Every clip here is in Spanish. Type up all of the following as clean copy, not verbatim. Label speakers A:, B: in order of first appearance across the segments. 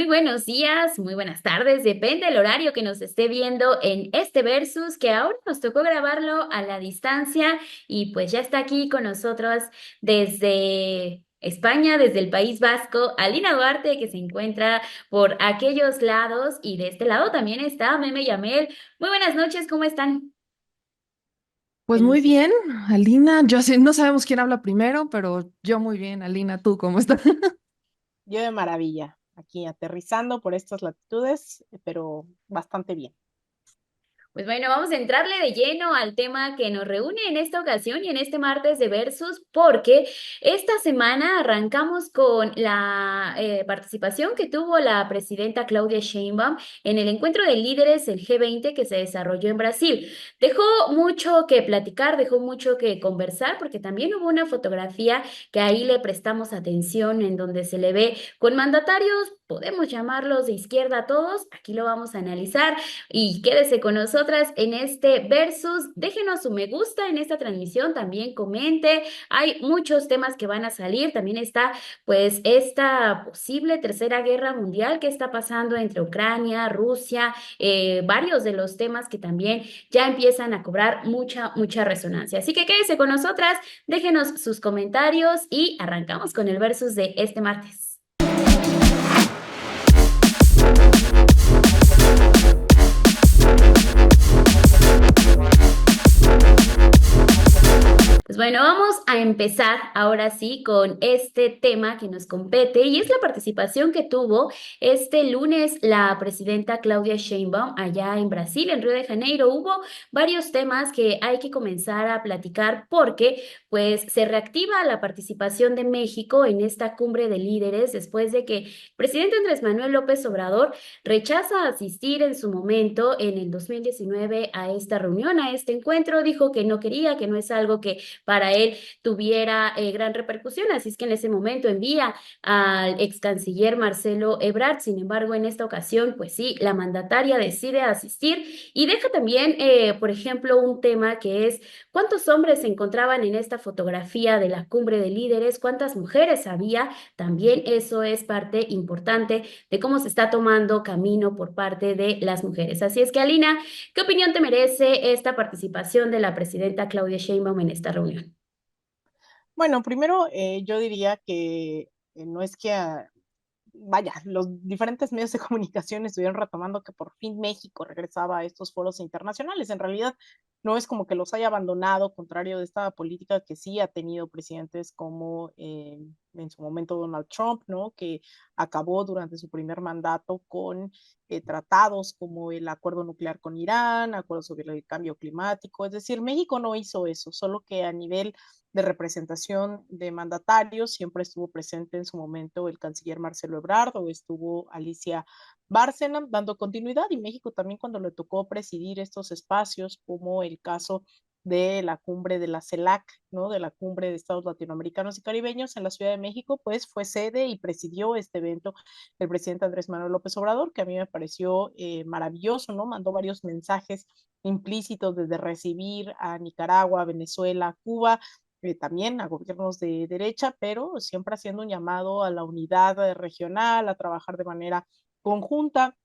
A: muy buenos días, muy buenas tardes, depende del horario que nos esté viendo en este Versus, que ahora nos tocó grabarlo a la distancia y pues ya está aquí con nosotros desde España, desde el País Vasco, Alina Duarte, que se encuentra por aquellos lados y de este lado también está Meme Yamel. Muy buenas noches, ¿cómo están?
B: Pues muy
A: Felices.
B: bien, Alina. Yo sí, no sabemos quién habla primero, pero yo muy bien, Alina. ¿Tú cómo estás?
C: Yo de maravilla, aquí aterrizando por estas latitudes, pero bastante bien.
A: Pues bueno, vamos a entrarle de lleno al tema que nos reúne en esta ocasión y en este martes de Versus, porque esta semana arrancamos con la participación que tuvo la presidenta Claudia Sheinbaum en el encuentro de líderes, el G20, que se desarrolló en Brasil. Dejó mucho que platicar, dejó mucho que conversar, porque también hubo una fotografía que ahí le prestamos atención, en donde se le ve con mandatarios, podemos llamarlos de izquierda a todos, aquí lo vamos a analizar. Y quédese con nosotras en este versus. Déjenos su me gusta en esta transmisión, también comente. Hay muchos temas que van a salir. También está, pues, esta posible tercera guerra mundial que está pasando entre Ucrania, Rusia, varios de los temas que también ya empiezan a cobrar mucha resonancia. Así que quédese con nosotras, déjenos sus comentarios y arrancamos con el versus de este martes. Pues bueno, vamos a empezar ahora sí con este tema que nos compete y es la participación que tuvo este lunes la presidenta Claudia Sheinbaum allá en Brasil, en Río de Janeiro. Hubo varios temas que hay que comenzar a platicar porque pues se reactiva la participación de México en esta cumbre de líderes después de que el presidente Andrés Manuel López Obrador rechaza asistir en su momento en el 2019 a esta reunión, a este encuentro. Dijo que no quería, que no es algo que para él tuviera gran repercusión. Así es que en ese momento envía al ex canciller Marcelo Ebrard. Sin embargo, en esta ocasión, pues sí, la mandataria decide asistir y deja también, por ejemplo, un tema que es cuántos hombres se encontraban en esta fotografía de la cumbre de líderes, cuántas mujeres había. También eso es parte importante de cómo se está tomando camino por parte de las mujeres. Así es que, Alina, ¿qué opinión te merece esta participación de la presidenta Claudia Sheinbaum en esta reunión?
C: Bueno, primero yo diría que no es que, vaya, los diferentes medios de comunicación estuvieron retomando que por fin México regresaba a estos foros internacionales. En realidad, no es como que los haya abandonado, contrario de esta política que sí ha tenido presidentes como en su momento Donald Trump, ¿no? Que acabó durante su primer mandato con tratados como el acuerdo nuclear con Irán, acuerdos sobre el cambio climático. Es decir, México no hizo eso, solo que a nivel de representación de mandatarios, siempre estuvo presente en su momento el canciller Marcelo Ebrard o estuvo Alicia Bárcena dando continuidad y México también cuando le tocó presidir estos espacios, como el caso de la cumbre de la CELAC, ¿no? De la cumbre de Estados Latinoamericanos y Caribeños en la Ciudad de México, pues fue sede y presidió este evento el presidente Andrés Manuel López Obrador, que a mí me pareció maravilloso, ¿no? Mandó varios mensajes implícitos desde recibir a Nicaragua, Venezuela, Cuba, también a gobiernos de derecha, pero siempre haciendo un llamado a la unidad regional, a trabajar de manera conjunta.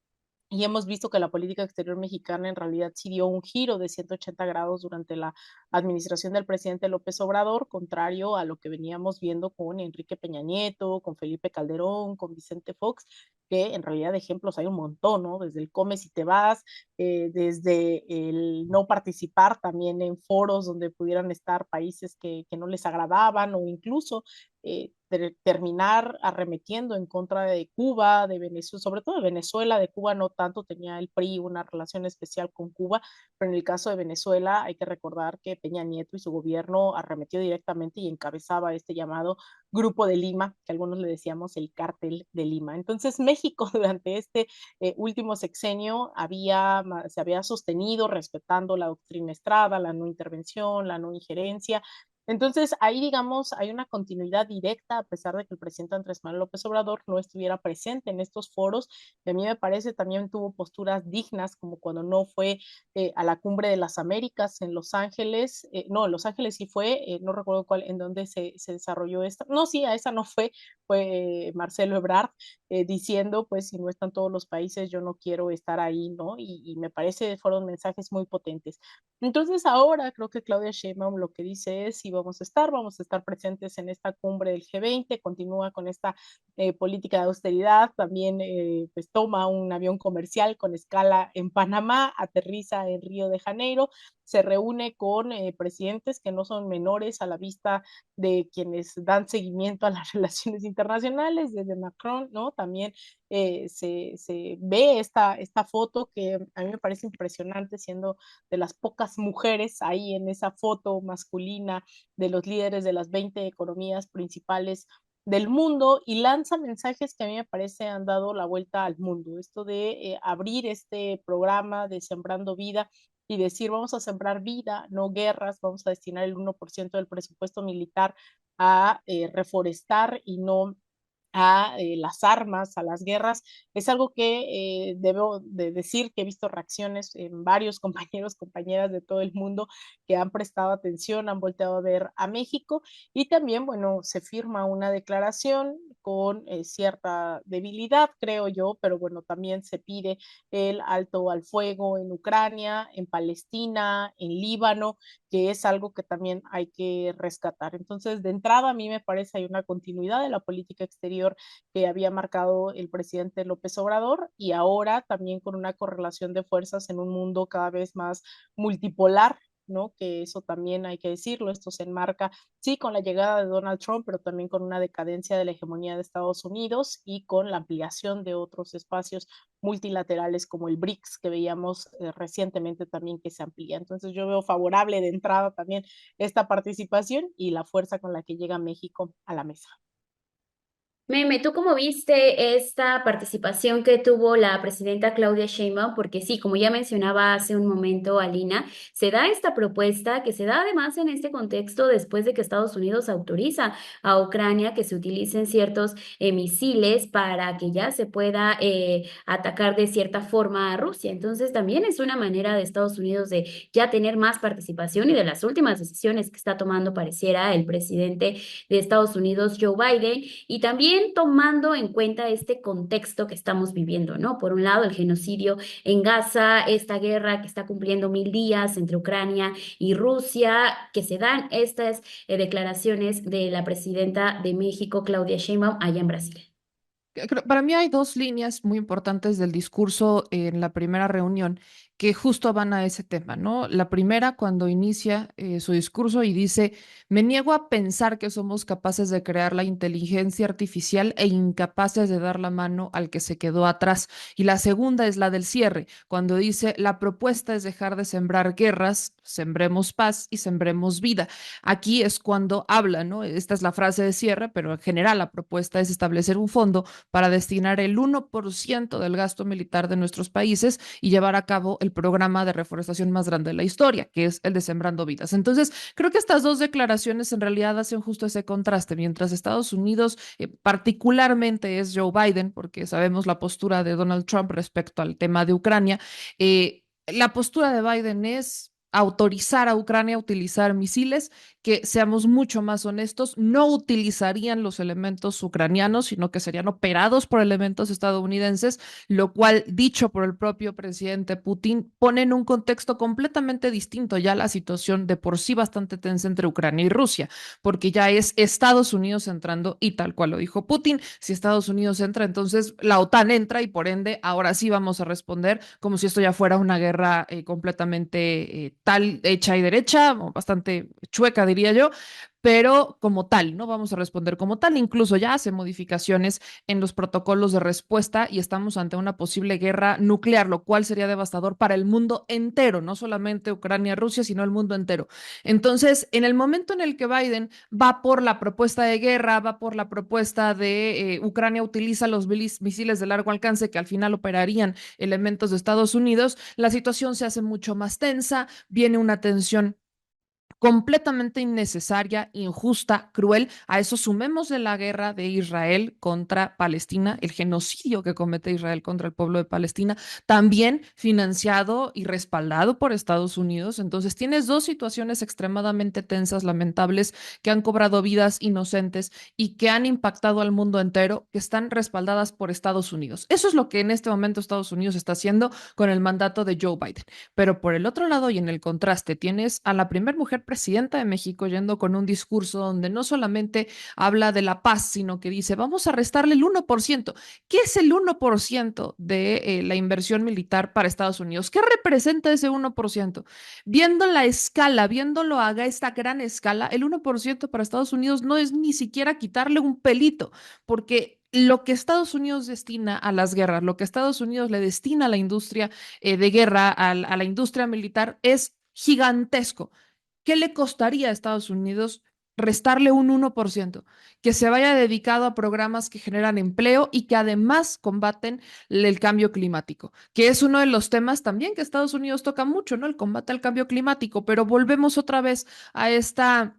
C: Y hemos visto que la política exterior mexicana en realidad sí dio un giro de 180 grados durante la administración del presidente López Obrador, contrario a lo que veníamos viendo con Enrique Peña Nieto, con Felipe Calderón, con Vicente Fox, que en realidad ejemplos hay un montón, ¿no? Desde el come si te vas, desde el no participar también en foros donde pudieran estar países que no les agradaban o incluso terminar arremetiendo en contra de Cuba, de Venezuela, sobre todo de Venezuela, de Cuba no tanto, tenía el PRI una relación especial con Cuba, pero en el caso de Venezuela hay que recordar que Peña Nieto y su gobierno arremetió directamente y encabezaba este llamado Grupo de Lima, que algunos le decíamos el Cártel de Lima. Entonces México durante este último sexenio se había sostenido respetando la doctrina Estrada, la no intervención, la no injerencia, Entonces, ahí, digamos, hay una continuidad directa, a pesar de que el presidente Andrés Manuel López Obrador no estuviera presente en estos foros, y a mí me parece también tuvo posturas dignas, como cuando no fue a la Cumbre de las Américas en Los Ángeles, no, en Los Ángeles sí fue, no recuerdo cuál, en dónde se desarrolló esta, no, sí, a esa no fue, fue Marcelo Ebrard, diciendo, pues, si no están todos los países, yo no quiero estar ahí, ¿no? Y me parece, fueron mensajes muy potentes. Entonces ahora creo que Claudia Sheinbaum lo que dice es, sí, vamos a estar presentes en esta cumbre del G20, continúa con esta política de austeridad, también pues toma un avión comercial con escala en Panamá, aterriza en Río de Janeiro, se reúne con presidentes que no son menores a la vista de quienes dan seguimiento a las relaciones internacionales, desde Macron, ¿no? También se ve esta foto que a mí me parece impresionante, siendo de las pocas mujeres ahí en esa foto masculina de los líderes de las 20 economías principales del mundo, y lanza mensajes que a mí me parece han dado la vuelta al mundo. Esto de abrir este programa de Sembrando Vida y decir, vamos a sembrar vida, no guerras, vamos a destinar el 1% del presupuesto militar a reforestar y no a las armas, a las guerras, es algo que debo de decir que he visto reacciones en varios compañeros, compañeras de todo el mundo que han prestado atención, han volteado a ver a México, y también, bueno, se firma una declaración con cierta debilidad, creo yo, pero bueno, también se pide el alto al fuego en Ucrania, en Palestina, en Líbano, que es algo que también hay que rescatar. Entonces, de entrada, a mí me parece hay una continuidad de la política exterior que había marcado el presidente López Obrador, y ahora también con una correlación de fuerzas en un mundo cada vez más multipolar, ¿no? Que eso también hay que decirlo, esto se enmarca, sí, con la llegada de Donald Trump, pero también con una decadencia de la hegemonía de Estados Unidos y con la ampliación de otros espacios multilaterales como el BRICS, que veíamos recientemente también que se amplía. Entonces yo veo favorable de entrada también esta participación y la fuerza con la que llega México a la mesa.
A: Meme, ¿tú cómo viste esta participación que tuvo la presidenta Claudia Sheinbaum? Porque sí, como ya mencionaba hace un momento Alina, se da esta propuesta que se da además en este contexto después de que Estados Unidos autoriza a Ucrania que se utilicen ciertos misiles para que ya se pueda atacar de cierta forma a Rusia. Entonces también es una manera de Estados Unidos de ya tener más participación, y de las últimas decisiones que está tomando pareciera el presidente de Estados Unidos, Joe Biden, y también tomando en cuenta este contexto que estamos viviendo, ¿no? Por un lado, el genocidio en Gaza, esta guerra que está cumpliendo 1000 días entre Ucrania y Rusia, que se dan estas declaraciones de la presidenta de México, Claudia Sheinbaum, allá en Brasil.
B: Para mí hay dos líneas muy importantes del discurso en la primera reunión que justo van a ese tema, ¿no? La primera, cuando inicia su discurso y dice, me niego a pensar que somos capaces de crear la inteligencia artificial e incapaces de dar la mano al que se quedó atrás. Y la segunda es la del cierre, cuando dice, la propuesta es dejar de sembrar guerras, sembremos paz y sembremos vida. Aquí es cuando habla, ¿no? Esta es la frase de cierre, pero en general la propuesta es establecer un fondo para destinar el 1% del gasto militar de nuestros países y llevar a cabo el programa de reforestación más grande de la historia, que es el de Sembrando Vidas. Entonces, creo que estas dos declaraciones en realidad hacen justo ese contraste. Mientras Estados Unidos, particularmente es Joe Biden, porque sabemos la postura de Donald Trump respecto al tema de Ucrania, la postura de Biden es autorizar a Ucrania a utilizar misiles que, seamos mucho más honestos, no utilizarían los elementos ucranianos, sino que serían operados por elementos estadounidenses, lo cual, dicho por el propio presidente Putin, pone en un contexto completamente distinto ya la situación de por sí bastante tensa entre Ucrania y Rusia, porque ya es Estados Unidos entrando, y tal cual lo dijo Putin, si Estados Unidos entra, entonces la OTAN entra, y por ende ahora sí vamos a responder como si esto ya fuera una guerra completamente tal, hecha y derecha, bastante chueca, diría yo, pero como tal, ¿no? Vamos a responder como tal. Incluso ya hace modificaciones en los protocolos de respuesta y estamos ante una posible guerra nuclear, lo cual sería devastador para el mundo entero, no solamente Ucrania, Rusia, sino el mundo entero. Entonces, en el momento en el que Biden va por la propuesta de guerra, va por la propuesta de Ucrania utiliza los misiles de largo alcance que al final operarían elementos de Estados Unidos, la situación se hace mucho más tensa, viene una tensión completamente innecesaria, injusta, cruel. A eso sumemos de la guerra de Israel contra Palestina, el genocidio que comete Israel contra el pueblo de Palestina, también financiado y respaldado por Estados Unidos. Entonces tienes dos situaciones extremadamente tensas, lamentables, que han cobrado vidas inocentes y que han impactado al mundo entero, que están respaldadas por Estados Unidos. Eso es lo que en este momento Estados Unidos está haciendo con el mandato de Joe Biden. Pero por el otro lado y en el contraste, tienes a la primera mujer presidenta de México yendo con un discurso donde no solamente habla de la paz, sino que dice, vamos a restarle el 1%. ¿Qué es el 1% de la inversión militar para Estados Unidos? ¿Qué representa ese 1%? Viendo la escala, viéndolo a esta gran escala, el 1% para Estados Unidos no es ni siquiera quitarle un pelito, porque lo que Estados Unidos destina a las guerras, lo que Estados Unidos le destina a la industria de guerra, a la industria militar, es gigantesco. ¿Qué le costaría a Estados Unidos restarle un 1%? Que se vaya dedicado a programas que generan empleo y que además combaten el cambio climático, que es uno de los temas también que Estados Unidos toca mucho, ¿no? El combate al cambio climático, pero volvemos otra vez a esta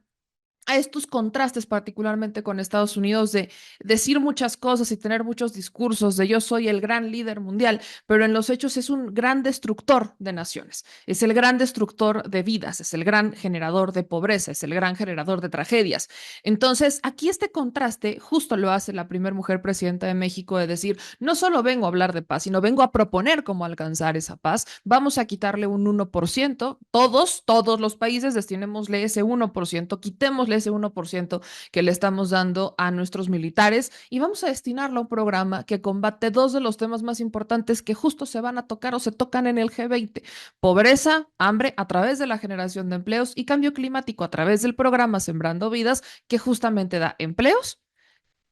B: a estos contrastes, particularmente con Estados Unidos, de decir muchas cosas y tener muchos discursos de yo soy el gran líder mundial, pero en los hechos es un gran destructor de naciones, es el gran destructor de vidas, es el gran generador de pobreza, es el gran generador de tragedias. Entonces, aquí este contraste justo lo hace la primera mujer presidenta de México de decir, no solo vengo a hablar de paz, sino vengo a proponer cómo alcanzar esa paz, vamos a quitarle un 1%, todos los países destinémosle ese 1%, quitémosle ese 1% que le estamos dando a nuestros militares y vamos a destinarlo a un programa que combate dos de los temas más importantes que justo se van a tocar o se tocan en el G20: pobreza, hambre a través de la generación de empleos y cambio climático a través del programa Sembrando Vidas, que justamente da empleos.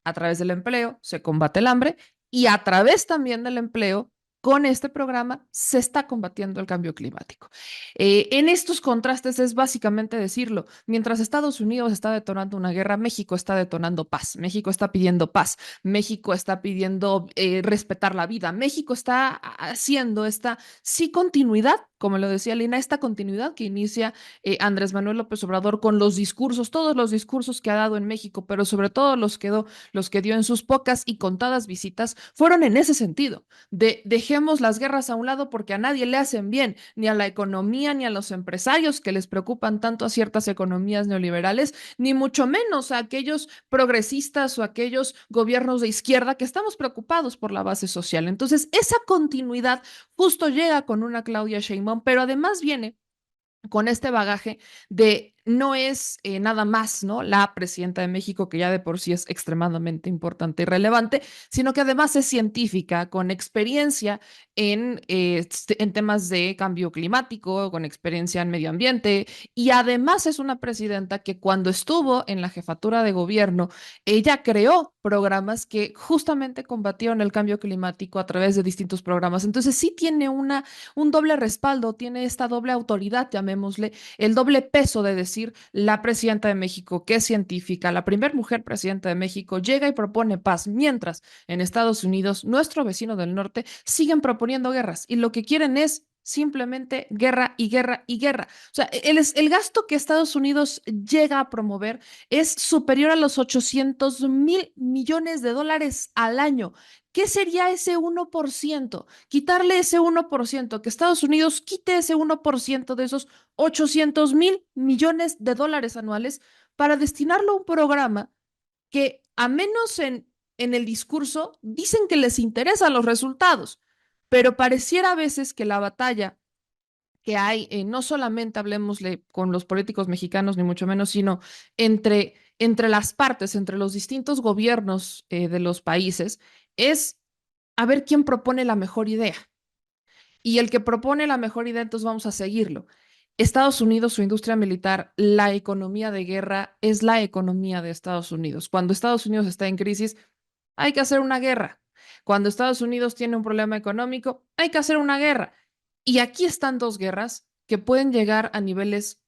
B: A través del empleo se combate el hambre y a través también del empleo, con este programa, se está combatiendo el cambio climático. En estos contrastes es básicamente decirlo, mientras Estados Unidos está detonando una guerra, México está detonando paz, México está pidiendo paz, México está pidiendo respetar la vida, México está haciendo esta, sí, continuidad, como lo decía Lina, esta continuidad que inicia Andrés Manuel López Obrador con los discursos, todos los discursos que ha dado en México, pero sobre todo los que dio en sus pocas y contadas visitas, fueron en ese sentido, de dejemos las guerras a un lado porque a nadie le hacen bien, ni a la economía, ni a los empresarios que les preocupan tanto a ciertas economías neoliberales, ni mucho menos a aquellos progresistas o aquellos gobiernos de izquierda que estamos preocupados por la base social. Entonces, esa continuidad justo llega con una Claudia Sheinbaum, pero además viene con este bagaje de no es nada más, ¿no? La presidenta de México, que ya de por sí es extremadamente importante y relevante, sino que además es científica, con experiencia en temas de cambio climático, con experiencia en medio ambiente, y además es una presidenta que cuando estuvo en la jefatura de gobierno, ella creó programas que justamente combatieron el cambio climático a través de distintos programas. Entonces sí tiene un doble respaldo, tiene esta doble autoridad, llamémosle, el doble peso de decir la presidenta de México, que es científica, la primera mujer presidenta de México, llega y propone paz, mientras en Estados Unidos, nuestro vecino del norte, siguen proponiendo guerras y lo que quieren es simplemente guerra y guerra y guerra. O sea, el gasto que Estados Unidos llega a promover es superior a los 800.000 millones de dólares al año. ¿Qué sería ese 1%? Quitarle ese 1%, que Estados Unidos quite ese 1% de esos 800.000 millones de dólares anuales para destinarlo a un programa que, a menos en el discurso, dicen que les interesan los resultados, pero pareciera a veces que la batalla que hay, no solamente hablemosle con los políticos mexicanos, ni mucho menos, sino entre las partes, entre los distintos gobiernos de los países, es a ver quién propone la mejor idea. Y el que propone la mejor idea, entonces vamos a seguirlo. Estados Unidos, su industria militar, la economía de guerra es la economía de Estados Unidos. Cuando Estados Unidos está en crisis, hay que hacer una guerra. Cuando Estados Unidos tiene un problema económico, hay que hacer una guerra. Y aquí están dos guerras que pueden llegar a niveles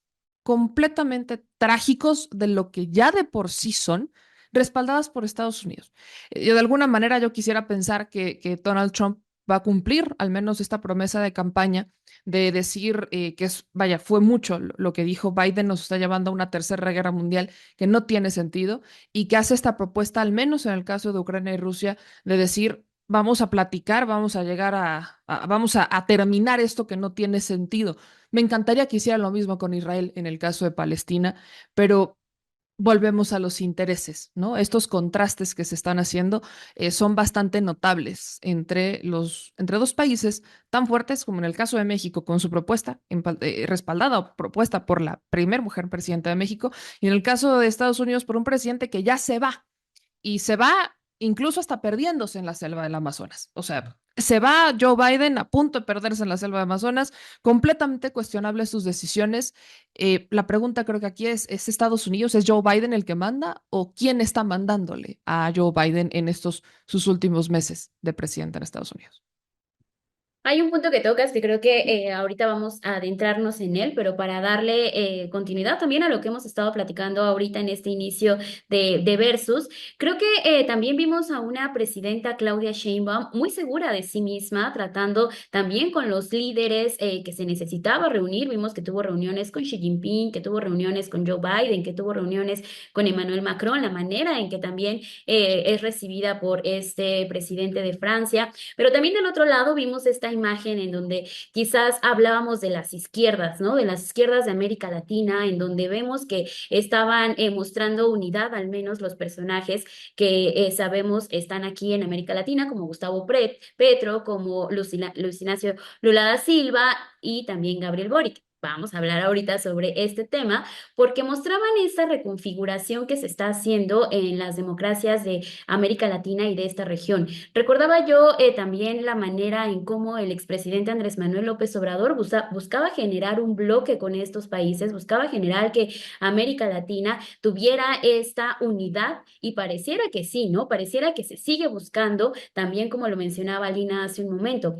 B: completamente trágicos de lo que ya de por sí son, respaldadas por Estados Unidos. De alguna manera yo quisiera pensar que Donald Trump va a cumplir al menos esta promesa de campaña de decir que vaya, fue mucho lo que dijo Biden, nos está llevando a una tercera guerra mundial que no tiene sentido y que hace esta propuesta, al menos en el caso de Ucrania y Rusia, de decir, vamos a platicar, vamos a llegar vamos a terminar esto que no tiene sentido. Me encantaría que hiciera lo mismo con Israel en el caso de Palestina, pero volvemos a los intereses, ¿no? Estos contrastes que se están haciendo son bastante notables entre dos países tan fuertes como en el caso de México, con su propuesta respaldada o propuesta por la primer mujer presidenta de México, y en el caso de Estados Unidos por un presidente que ya se va y se va incluso hasta perdiéndose en la selva del Amazonas. O sea, se va Joe Biden a punto de perderse en la selva del Amazonas, completamente cuestionables sus decisiones. La pregunta creo que aquí ¿es Estados Unidos, es Joe Biden el que manda o quién está mandándole a Joe Biden en estos sus últimos meses de presidente en Estados Unidos?
A: Hay un punto que tocas que creo que ahorita vamos a adentrarnos en él, pero para darle continuidad también a lo que hemos estado platicando ahorita en este inicio de Versus, creo que también vimos a una presidenta, Claudia Sheinbaum, muy segura de sí misma, tratando también con los líderes que se necesitaba reunir. Vimos que tuvo reuniones con Xi Jinping, que tuvo reuniones con Joe Biden, que tuvo reuniones con Emmanuel Macron, la manera en que también es recibida por este presidente de Francia. Pero también del otro lado vimos esta imagen en donde quizás hablábamos de las izquierdas, ¿no? De las izquierdas de América Latina, en donde vemos que estaban mostrando unidad, al menos los personajes que sabemos están aquí en América Latina, como Gustavo Petro, como Luis Ignacio Lula da Silva y también Gabriel Boric. Vamos a hablar ahorita sobre este tema porque mostraban esta reconfiguración que se está haciendo en las democracias de América Latina y de esta región. Recordaba yo también la manera en cómo el expresidente Andrés Manuel López Obrador buscaba generar un bloque con estos países, buscaba generar que América Latina tuviera esta unidad y pareciera que sí, ¿no? Pareciera que se sigue buscando, también como lo mencionaba Lina hace un momento.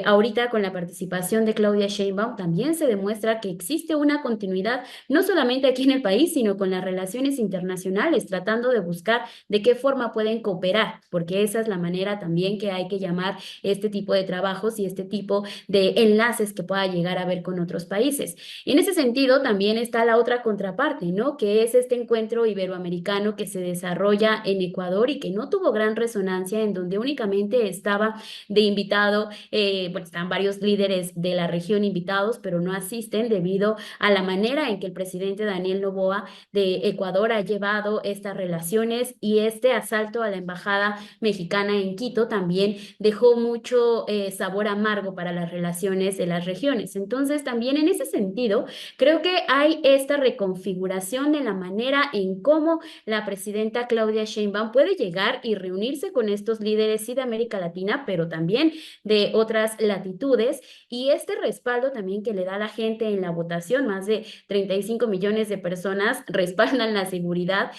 A: Ahorita con la participación de Claudia Sheinbaum también se demuestra que existe una continuidad, no solamente aquí en el país, sino con las relaciones internacionales, tratando de buscar de qué forma pueden cooperar, porque esa es la manera también que hay que llamar este tipo de trabajos y este tipo de enlaces que pueda llegar a ver con otros países. Y en ese sentido también está la otra contraparte, ¿no? Que es este encuentro iberoamericano que se desarrolla en Ecuador y que no tuvo gran resonancia, en donde únicamente estaba de invitado, bueno, están varios líderes de la región invitados, pero no asisten debido a la manera en que el presidente Daniel Noboa de Ecuador ha llevado estas relaciones y este asalto a la embajada mexicana en Quito también dejó mucho sabor amargo para las relaciones de las regiones. Entonces, también en ese sentido, creo que hay esta reconfiguración de la manera en cómo la presidenta Claudia Sheinbaum puede llegar y reunirse con estos líderes, sí, de América Latina, pero también de otras latitudes, y este respaldo también que le da la gente en la votación, más de 35 millones de personas respaldan la seguridad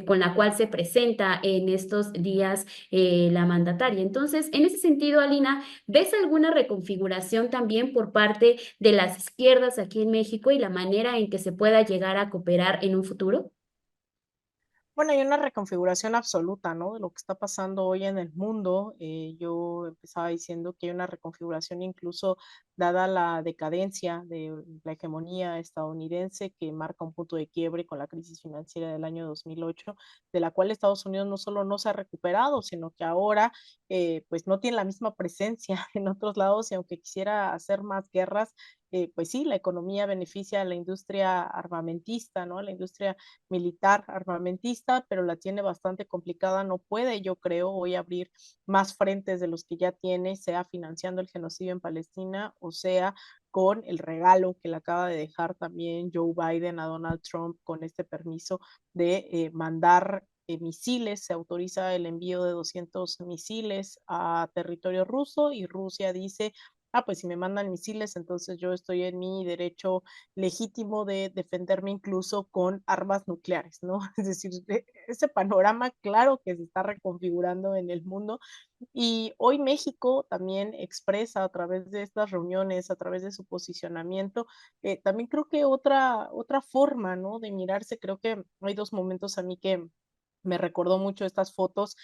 A: con la cual se presenta en estos días la mandataria. Entonces, en ese sentido, Alina, ¿ves alguna reconfiguración también por parte de las izquierdas aquí en México y la manera en que se pueda llegar a cooperar en un futuro?
C: Bueno, hay una reconfiguración absoluta, ¿no? De lo que está pasando hoy en el mundo. Yo empezaba diciendo que hay una reconfiguración incluso dada la decadencia de la hegemonía estadounidense que marca un punto de quiebre con la crisis financiera del año 2008, de la cual Estados Unidos no solo no se ha recuperado, sino que ahora pues no tiene la misma presencia en otros lados y aunque quisiera hacer más guerras, pues sí, la economía beneficia a la industria armamentista, ¿no? A la industria militar armamentista, pero la tiene bastante complicada. No puede, yo creo, hoy abrir más frentes de los que ya tiene, sea financiando el genocidio en Palestina o sea con el regalo que le acaba de dejar también Joe Biden a Donald Trump con este permiso de mandar misiles. Se autoriza el envío de 200 misiles a territorio ruso y Rusia dice, ah, pues si me mandan misiles, entonces yo estoy en mi derecho legítimo de defenderme incluso con armas nucleares, ¿no? Es decir, ese panorama claro que se está reconfigurando en el mundo y hoy México también expresa a través de estas reuniones, a través de su posicionamiento, también creo que otra forma, ¿no? De mirarse, creo que hay dos momentos a mí Me recordó mucho estas fotos,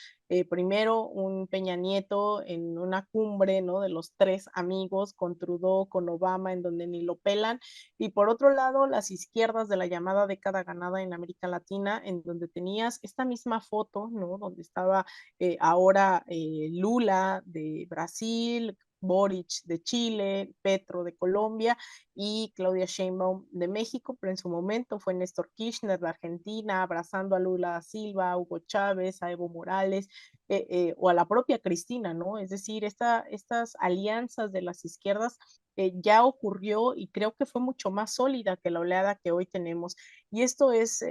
C: primero un Peña Nieto en una cumbre, ¿no? De los tres amigos con Trudeau, con Obama, en donde ni lo pelan, y por otro lado las izquierdas de la llamada década ganada en América Latina, en donde tenías esta misma foto, ¿no? Donde estaba ahora Lula de Brasil, Boric de Chile, Petro de Colombia y Claudia Sheinbaum de México, pero en su momento fue Néstor Kirchner de Argentina, abrazando a Lula da Silva, a Hugo Chávez, a Evo Morales, o a la propia Cristina, ¿no? Es decir, estas alianzas de las izquierdas ya ocurrió y creo que fue mucho más sólida que la oleada que hoy tenemos. Y esto es,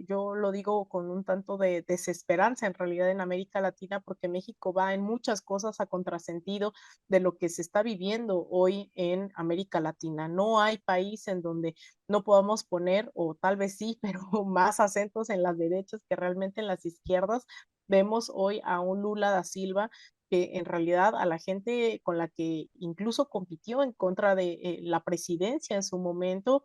C: yo lo digo con un tanto de desesperanza en realidad en América Latina, porque México va en muchas cosas a contrasentido de lo que se está viviendo hoy en América Latina. No hay país en donde no podamos poner, o tal vez sí, pero más acentos en las derechas que realmente en las izquierdas. Vemos hoy a un Lula da Silva que en realidad a la gente con la que incluso compitió en contra de la presidencia en su momento,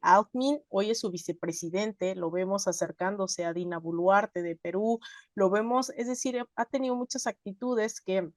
C: Altmin, hoy es su vicepresidente, lo vemos acercándose a Dina Boluarte de Perú, lo vemos, es decir, ha tenido muchas actitudes que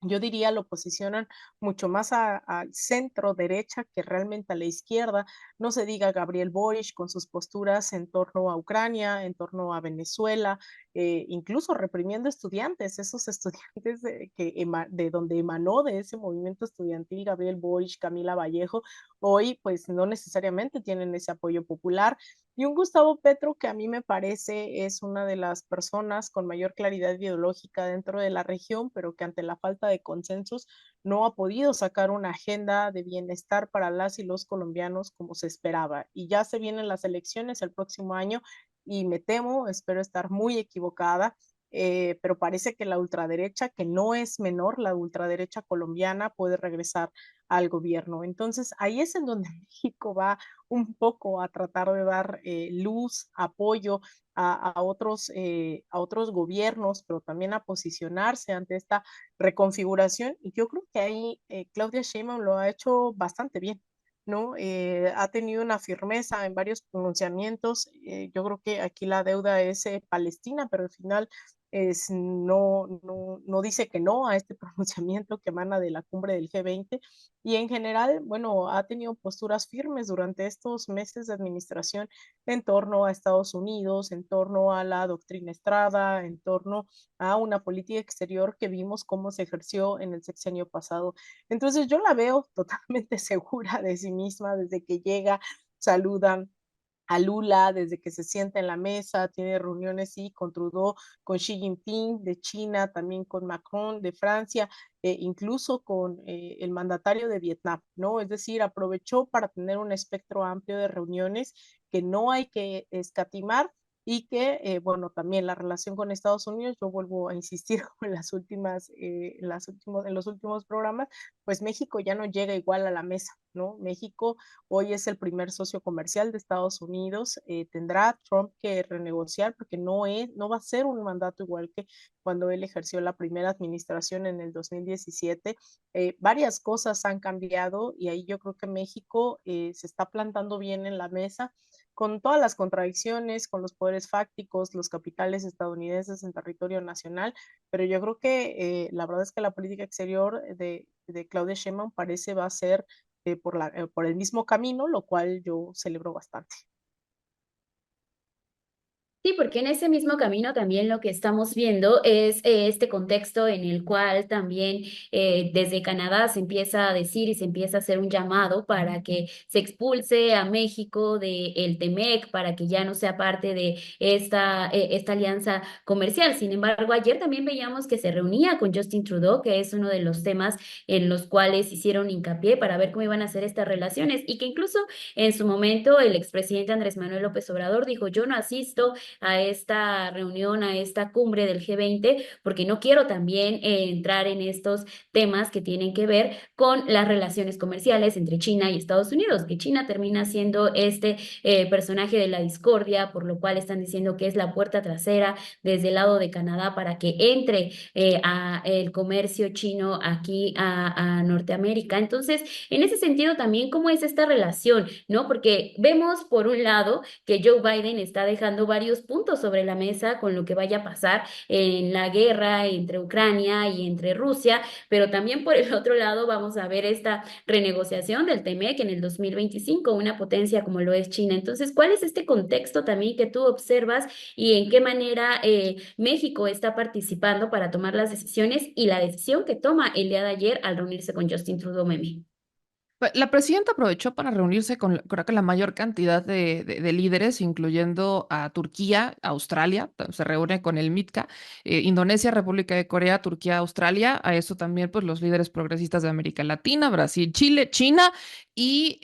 C: yo diría lo posicionan mucho más al centro derecha que realmente a la izquierda. No se diga Gabriel Boric con sus posturas en torno a Ucrania, en torno a Venezuela, incluso reprimiendo estudiantes, esos estudiantes de donde emanó de ese movimiento estudiantil Gabriel Boric, Camila Vallejo, hoy pues no necesariamente tienen ese apoyo popular. Y un Gustavo Petro que a mí me parece es una de las personas con mayor claridad ideológica dentro de la región, pero que ante la falta de consensos no ha podido sacar una agenda de bienestar para las y los colombianos como se esperaba. Y ya se vienen las elecciones el próximo año y me temo, espero estar muy equivocada, pero parece que la ultraderecha, que no es menor, la ultraderecha colombiana puede regresar al gobierno. Entonces, ahí es en donde México va un poco a tratar de dar luz, apoyo a otros gobiernos, pero también a posicionarse ante esta reconfiguración. Y yo creo que ahí Claudia Sheinbaum lo ha hecho bastante bien. ¿No? Ha tenido una firmeza en varios pronunciamientos. Yo creo que aquí la deuda es Palestina, pero al final no dice que no a este pronunciamiento que emana de la cumbre del G20 y en general, bueno, ha tenido posturas firmes durante estos meses de administración en torno a Estados Unidos, en torno a la doctrina Estrada, en torno a una política exterior que vimos cómo se ejerció en el sexenio pasado. Entonces yo la veo totalmente segura de sí misma desde que llega, saludan a Lula desde que se sienta en la mesa, tiene reuniones sí, con Trudeau, con Xi Jinping de China, también con Macron de Francia, incluso con el mandatario de Vietnam, ¿no? Es decir, aprovechó para tener un espectro amplio de reuniones que no hay que escatimar y que, bueno, también la relación con Estados Unidos, yo vuelvo a insistir en en los últimos programas, pues México ya no llega igual a la mesa, ¿no? México hoy es el primer socio comercial de Estados Unidos, tendrá Trump que renegociar porque no va a ser un mandato igual que cuando él ejerció la primera administración en el 2017. Varias cosas han cambiado y ahí yo creo que México se está plantando bien en la mesa con todas las contradicciones, con los poderes fácticos, los capitales estadounidenses en territorio nacional, pero yo creo que la verdad es que la política exterior de Claudia Sheinbaum parece va a ser por el mismo camino, lo cual yo celebro bastante.
A: Sí, porque en ese mismo camino también lo que estamos viendo es este contexto en el cual también desde Canadá se empieza a decir y se empieza a hacer un llamado para que se expulse a México del TEMEC, para que ya no sea parte de esta alianza comercial. Sin embargo, ayer también veíamos que se reunía con Justin Trudeau, que es uno de los temas en los cuales hicieron hincapié para ver cómo iban a ser estas relaciones y que incluso en su momento el expresidente Andrés Manuel López Obrador dijo, yo no asisto a esta reunión, a esta cumbre del G20, porque no quiero también entrar en estos temas que tienen que ver con las relaciones comerciales entre China y Estados Unidos, que China termina siendo este personaje de la discordia, por lo cual están diciendo que es la puerta trasera desde el lado de Canadá para que entre a el comercio chino aquí a Norteamérica. Entonces, en ese sentido también, ¿cómo es esta relación? ¿No? Porque vemos por un lado que Joe Biden está dejando varios varios puntos sobre la mesa con lo que vaya a pasar en la guerra entre Ucrania y entre Rusia, pero también por el otro lado vamos a ver esta renegociación del TEMEC en el 2025, una potencia como lo es China. Entonces, ¿cuál es este contexto también que tú observas y en qué manera México está participando para tomar las decisiones y la decisión que toma el día de ayer al reunirse con Justin Trudeau, Meme?
B: La presidenta aprovechó para reunirse con, creo que la mayor cantidad de líderes, incluyendo a Turquía, Australia, se reúne con el MITCA, Indonesia, República de Corea, Turquía, Australia, a eso también pues los líderes progresistas de América Latina, Brasil, Chile, China, y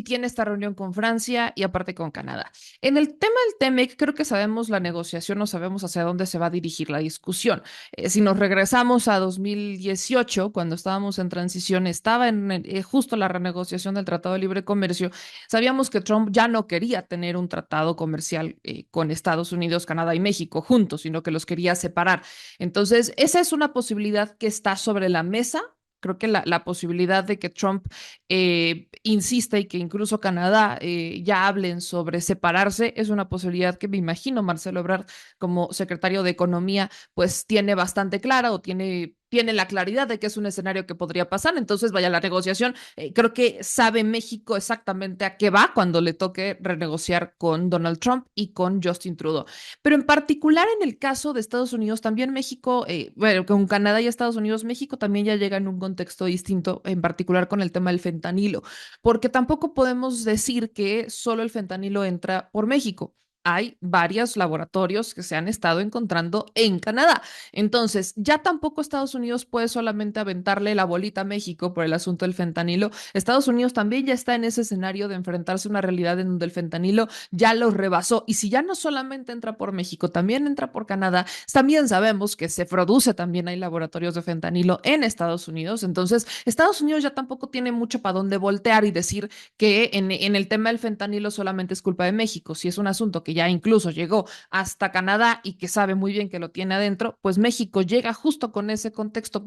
B: tiene esta reunión con Francia y aparte con Canadá. En el tema del TEMEC, creo que sabemos la negociación, no sabemos hacia dónde se va a dirigir la discusión. Si nos regresamos a 2018, cuando estábamos en transición, estaba en justo la renegociación del Tratado de Libre Comercio, sabíamos que Trump ya no quería tener un tratado comercial con Estados Unidos, Canadá y México juntos, sino que los quería separar. Entonces, esa es una posibilidad que está sobre la mesa. Creo que la posibilidad de que Trump insista y que incluso Canadá ya hablen sobre separarse es una posibilidad que me imagino Marcelo Ebrard como secretario de Economía pues tiene bastante clara o tiene la claridad de que es un escenario que podría pasar. Entonces, vaya, la negociación, creo que sabe México exactamente a qué va cuando le toque renegociar con Donald Trump y con Justin Trudeau. Pero en particular en el caso de Estados Unidos, también México, bueno, con Canadá y Estados Unidos, México también ya llega en un contexto distinto, en particular con el tema del fentanilo, porque tampoco podemos decir que solo el fentanilo entra por México. Hay varios laboratorios que se han estado encontrando en Canadá. Entonces, ya tampoco Estados Unidos puede solamente aventarle la bolita a México por el asunto del fentanilo. Estados Unidos también ya está en ese escenario de enfrentarse a una realidad en donde el fentanilo ya los rebasó. Y si ya no solamente entra por México, también entra por Canadá, también sabemos que se produce también, hay laboratorios de fentanilo en Estados Unidos. Entonces, Estados Unidos ya tampoco tiene mucho para dónde voltear y decir que en el tema del fentanilo solamente es culpa de México. Si es un asunto que ya incluso llegó hasta Canadá y que sabe muy bien que lo tiene adentro, pues México llega justo con ese contexto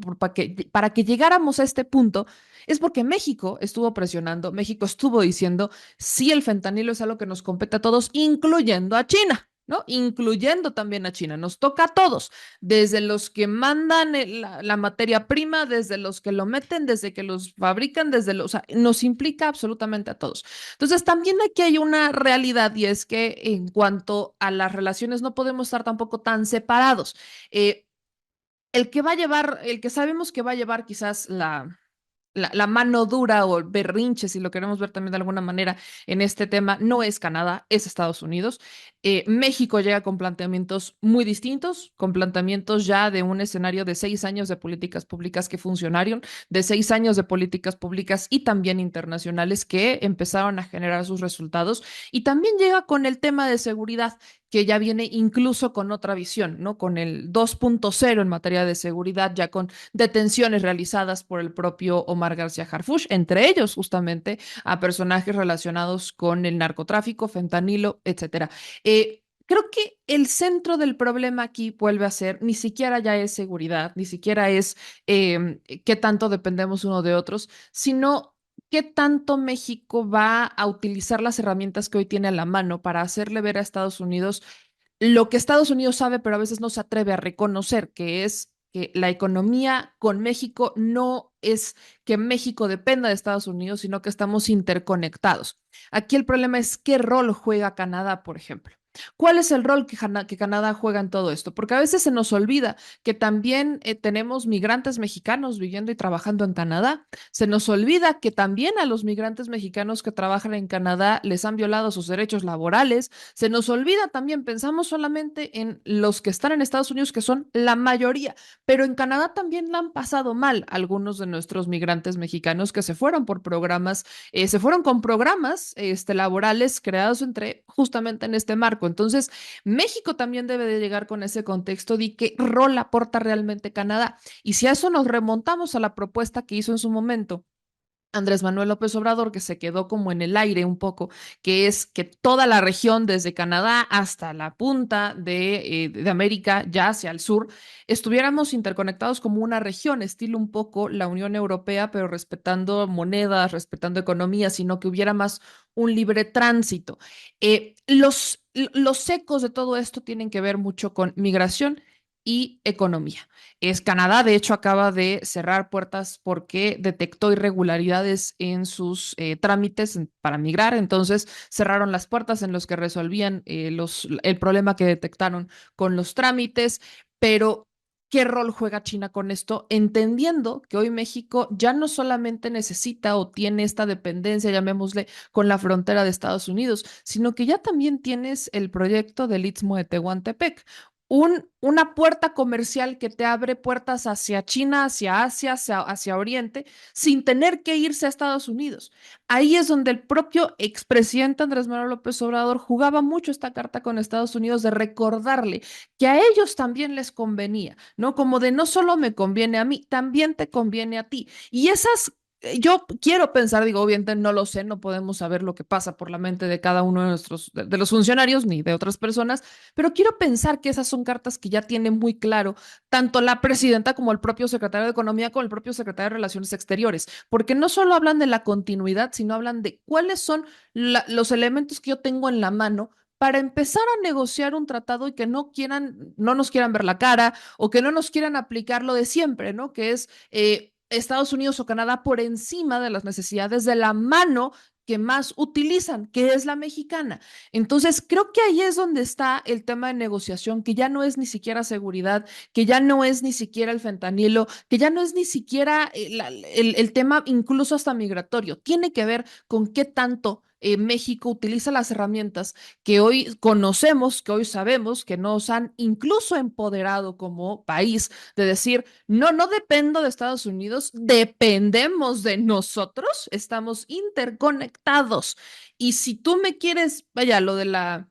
B: para que llegáramos a este punto. Es porque México estuvo presionando, México estuvo diciendo, sí, el fentanilo es algo que nos compete a todos, incluyendo a China. ¿No? Incluyendo también a China. Nos toca a todos, desde los que mandan la materia prima, desde los que lo meten, desde que los fabrican, o sea, nos implica absolutamente a todos. Entonces, también aquí hay una realidad y es que en cuanto a las relaciones no podemos estar tampoco tan separados. Eh, el que sabemos que va a llevar quizás la mano dura o el berrinche, si lo queremos ver también de alguna manera en este tema, no es Canadá, es Estados Unidos. México llega con planteamientos muy distintos, con planteamientos ya de un escenario de 6 años de políticas públicas que funcionaron, de 6 años de políticas públicas y también internacionales que empezaron a generar sus resultados. Y también llega con el tema de seguridad que ya viene incluso con otra visión, ¿no? Con el 2.0 en materia de seguridad, ya con detenciones realizadas por el propio Omar García Harfuch, entre ellos justamente a personajes relacionados con el narcotráfico, fentanilo, etcétera. Creo que el centro del problema aquí vuelve a ser, ni siquiera ya es seguridad, ni siquiera es qué tanto dependemos uno de otros, sino qué tanto México va a utilizar las herramientas que hoy tiene a la mano para hacerle ver a Estados Unidos lo que Estados Unidos sabe, pero a veces no se atreve a reconocer, que es que la economía con México no es que México dependa de Estados Unidos, sino que estamos interconectados. Aquí el problema es qué rol juega Canadá, por ejemplo. ¿Cuál es el rol que Canadá juega en todo esto? Porque a veces se nos olvida que también tenemos migrantes mexicanos viviendo y trabajando en Canadá. Se nos olvida que también a los migrantes mexicanos que trabajan en Canadá les han violado sus derechos laborales. Se nos olvida también, pensamos solamente en los que están en Estados Unidos, que son la mayoría, pero en Canadá también la han pasado mal algunos de nuestros migrantes mexicanos que se fueron por programas, se fueron con programas laborales creados justamente en este marco. Entonces, México también debe de llegar con ese contexto de qué rol aporta realmente Canadá. Y si a eso nos remontamos a la propuesta que hizo en su momento Andrés Manuel López Obrador, que se quedó como en el aire un poco, que es que toda la región, desde Canadá hasta la punta de América, ya hacia el sur, estuviéramos interconectados como una región, estilo un poco la Unión Europea, pero respetando monedas, respetando economía, sino que hubiera más un libre tránsito. los ecos de todo esto tienen que ver mucho con migración y economía. Canadá, de hecho, acaba de cerrar puertas porque detectó irregularidades en sus trámites para migrar. Entonces, cerraron las puertas en los que resolvían el problema que detectaron con los trámites. Pero, ¿qué rol juega China con esto? Entendiendo que hoy México ya no solamente necesita o tiene esta dependencia, llamémosle, con la frontera de Estados Unidos, sino que ya también tienes el proyecto del Istmo de Tehuantepec, una puerta comercial que te abre puertas hacia China, hacia Asia, hacia Oriente, sin tener que irse a Estados Unidos. Ahí es donde el propio expresidente Andrés Manuel López Obrador jugaba mucho esta carta con Estados Unidos de recordarle que a ellos también les convenía, ¿no? Como de no solo me conviene a mí, también te conviene a ti. Y esas yo quiero pensar, digo, obviamente no lo sé, no podemos saber lo que pasa por la mente de cada uno de de los funcionarios ni de otras personas, pero quiero pensar que esas son cartas que ya tiene muy claro tanto la presidenta como el propio secretario de Economía como el propio secretario de Relaciones Exteriores, porque no solo hablan de la continuidad, sino hablan de cuáles son los elementos que yo tengo en la mano para empezar a negociar un tratado y que no nos quieran ver la cara o que no nos quieran aplicar lo de siempre, ¿no? Que es Estados Unidos o Canadá por encima de las necesidades de la mano que más utilizan, que es la mexicana. Entonces, creo que ahí es donde está el tema de negociación, que ya no es ni siquiera seguridad, que ya no es ni siquiera el fentanilo, que ya no es ni siquiera el tema incluso hasta migratorio. Tiene que ver con qué tanto México utiliza las herramientas que hoy conocemos, que hoy sabemos, que nos han incluso empoderado como país, de decir, no, no dependo de Estados Unidos, dependemos de nosotros, estamos interconectados. Y si tú me quieres, vaya, lo de la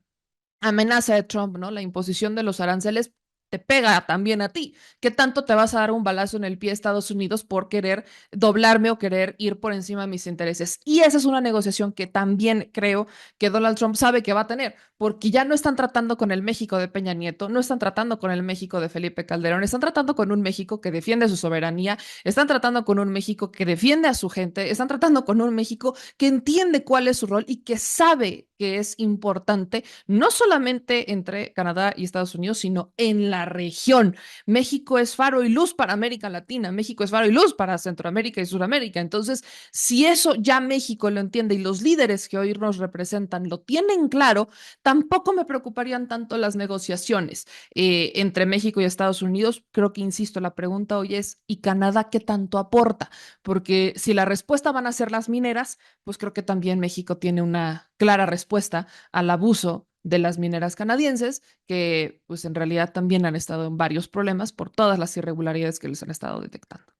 B: amenaza de Trump, ¿no? La imposición de los aranceles te pega también a ti. ¿Qué tanto te vas a dar un balazo en el pie a Estados Unidos por querer doblarme o querer ir por encima de mis intereses? Y esa es una negociación que también creo que Donald Trump sabe que va a tener, porque ya no están tratando con el México de Peña Nieto, no están tratando con el México de Felipe Calderón, están tratando con un México que defiende su soberanía, están tratando con un México que defiende a su gente, están tratando con un México que entiende cuál es su rol y que sabe que es importante no solamente entre Canadá y Estados Unidos, sino en la región. México es faro y luz para América Latina, México es faro y luz para Centroamérica y Sudamérica. Entonces, si eso ya México lo entiende y los líderes que hoy nos representan lo tienen claro, tampoco me preocuparían tanto las negociaciones entre México y Estados Unidos. Creo que, insisto, la pregunta hoy es, ¿y Canadá qué tanto aporta? Porque si la respuesta van a ser las mineras, pues creo que también México tiene una clara respuesta al abuso de las mineras canadienses, que pues en realidad también han estado en varios problemas por todas las irregularidades que les han estado detectando.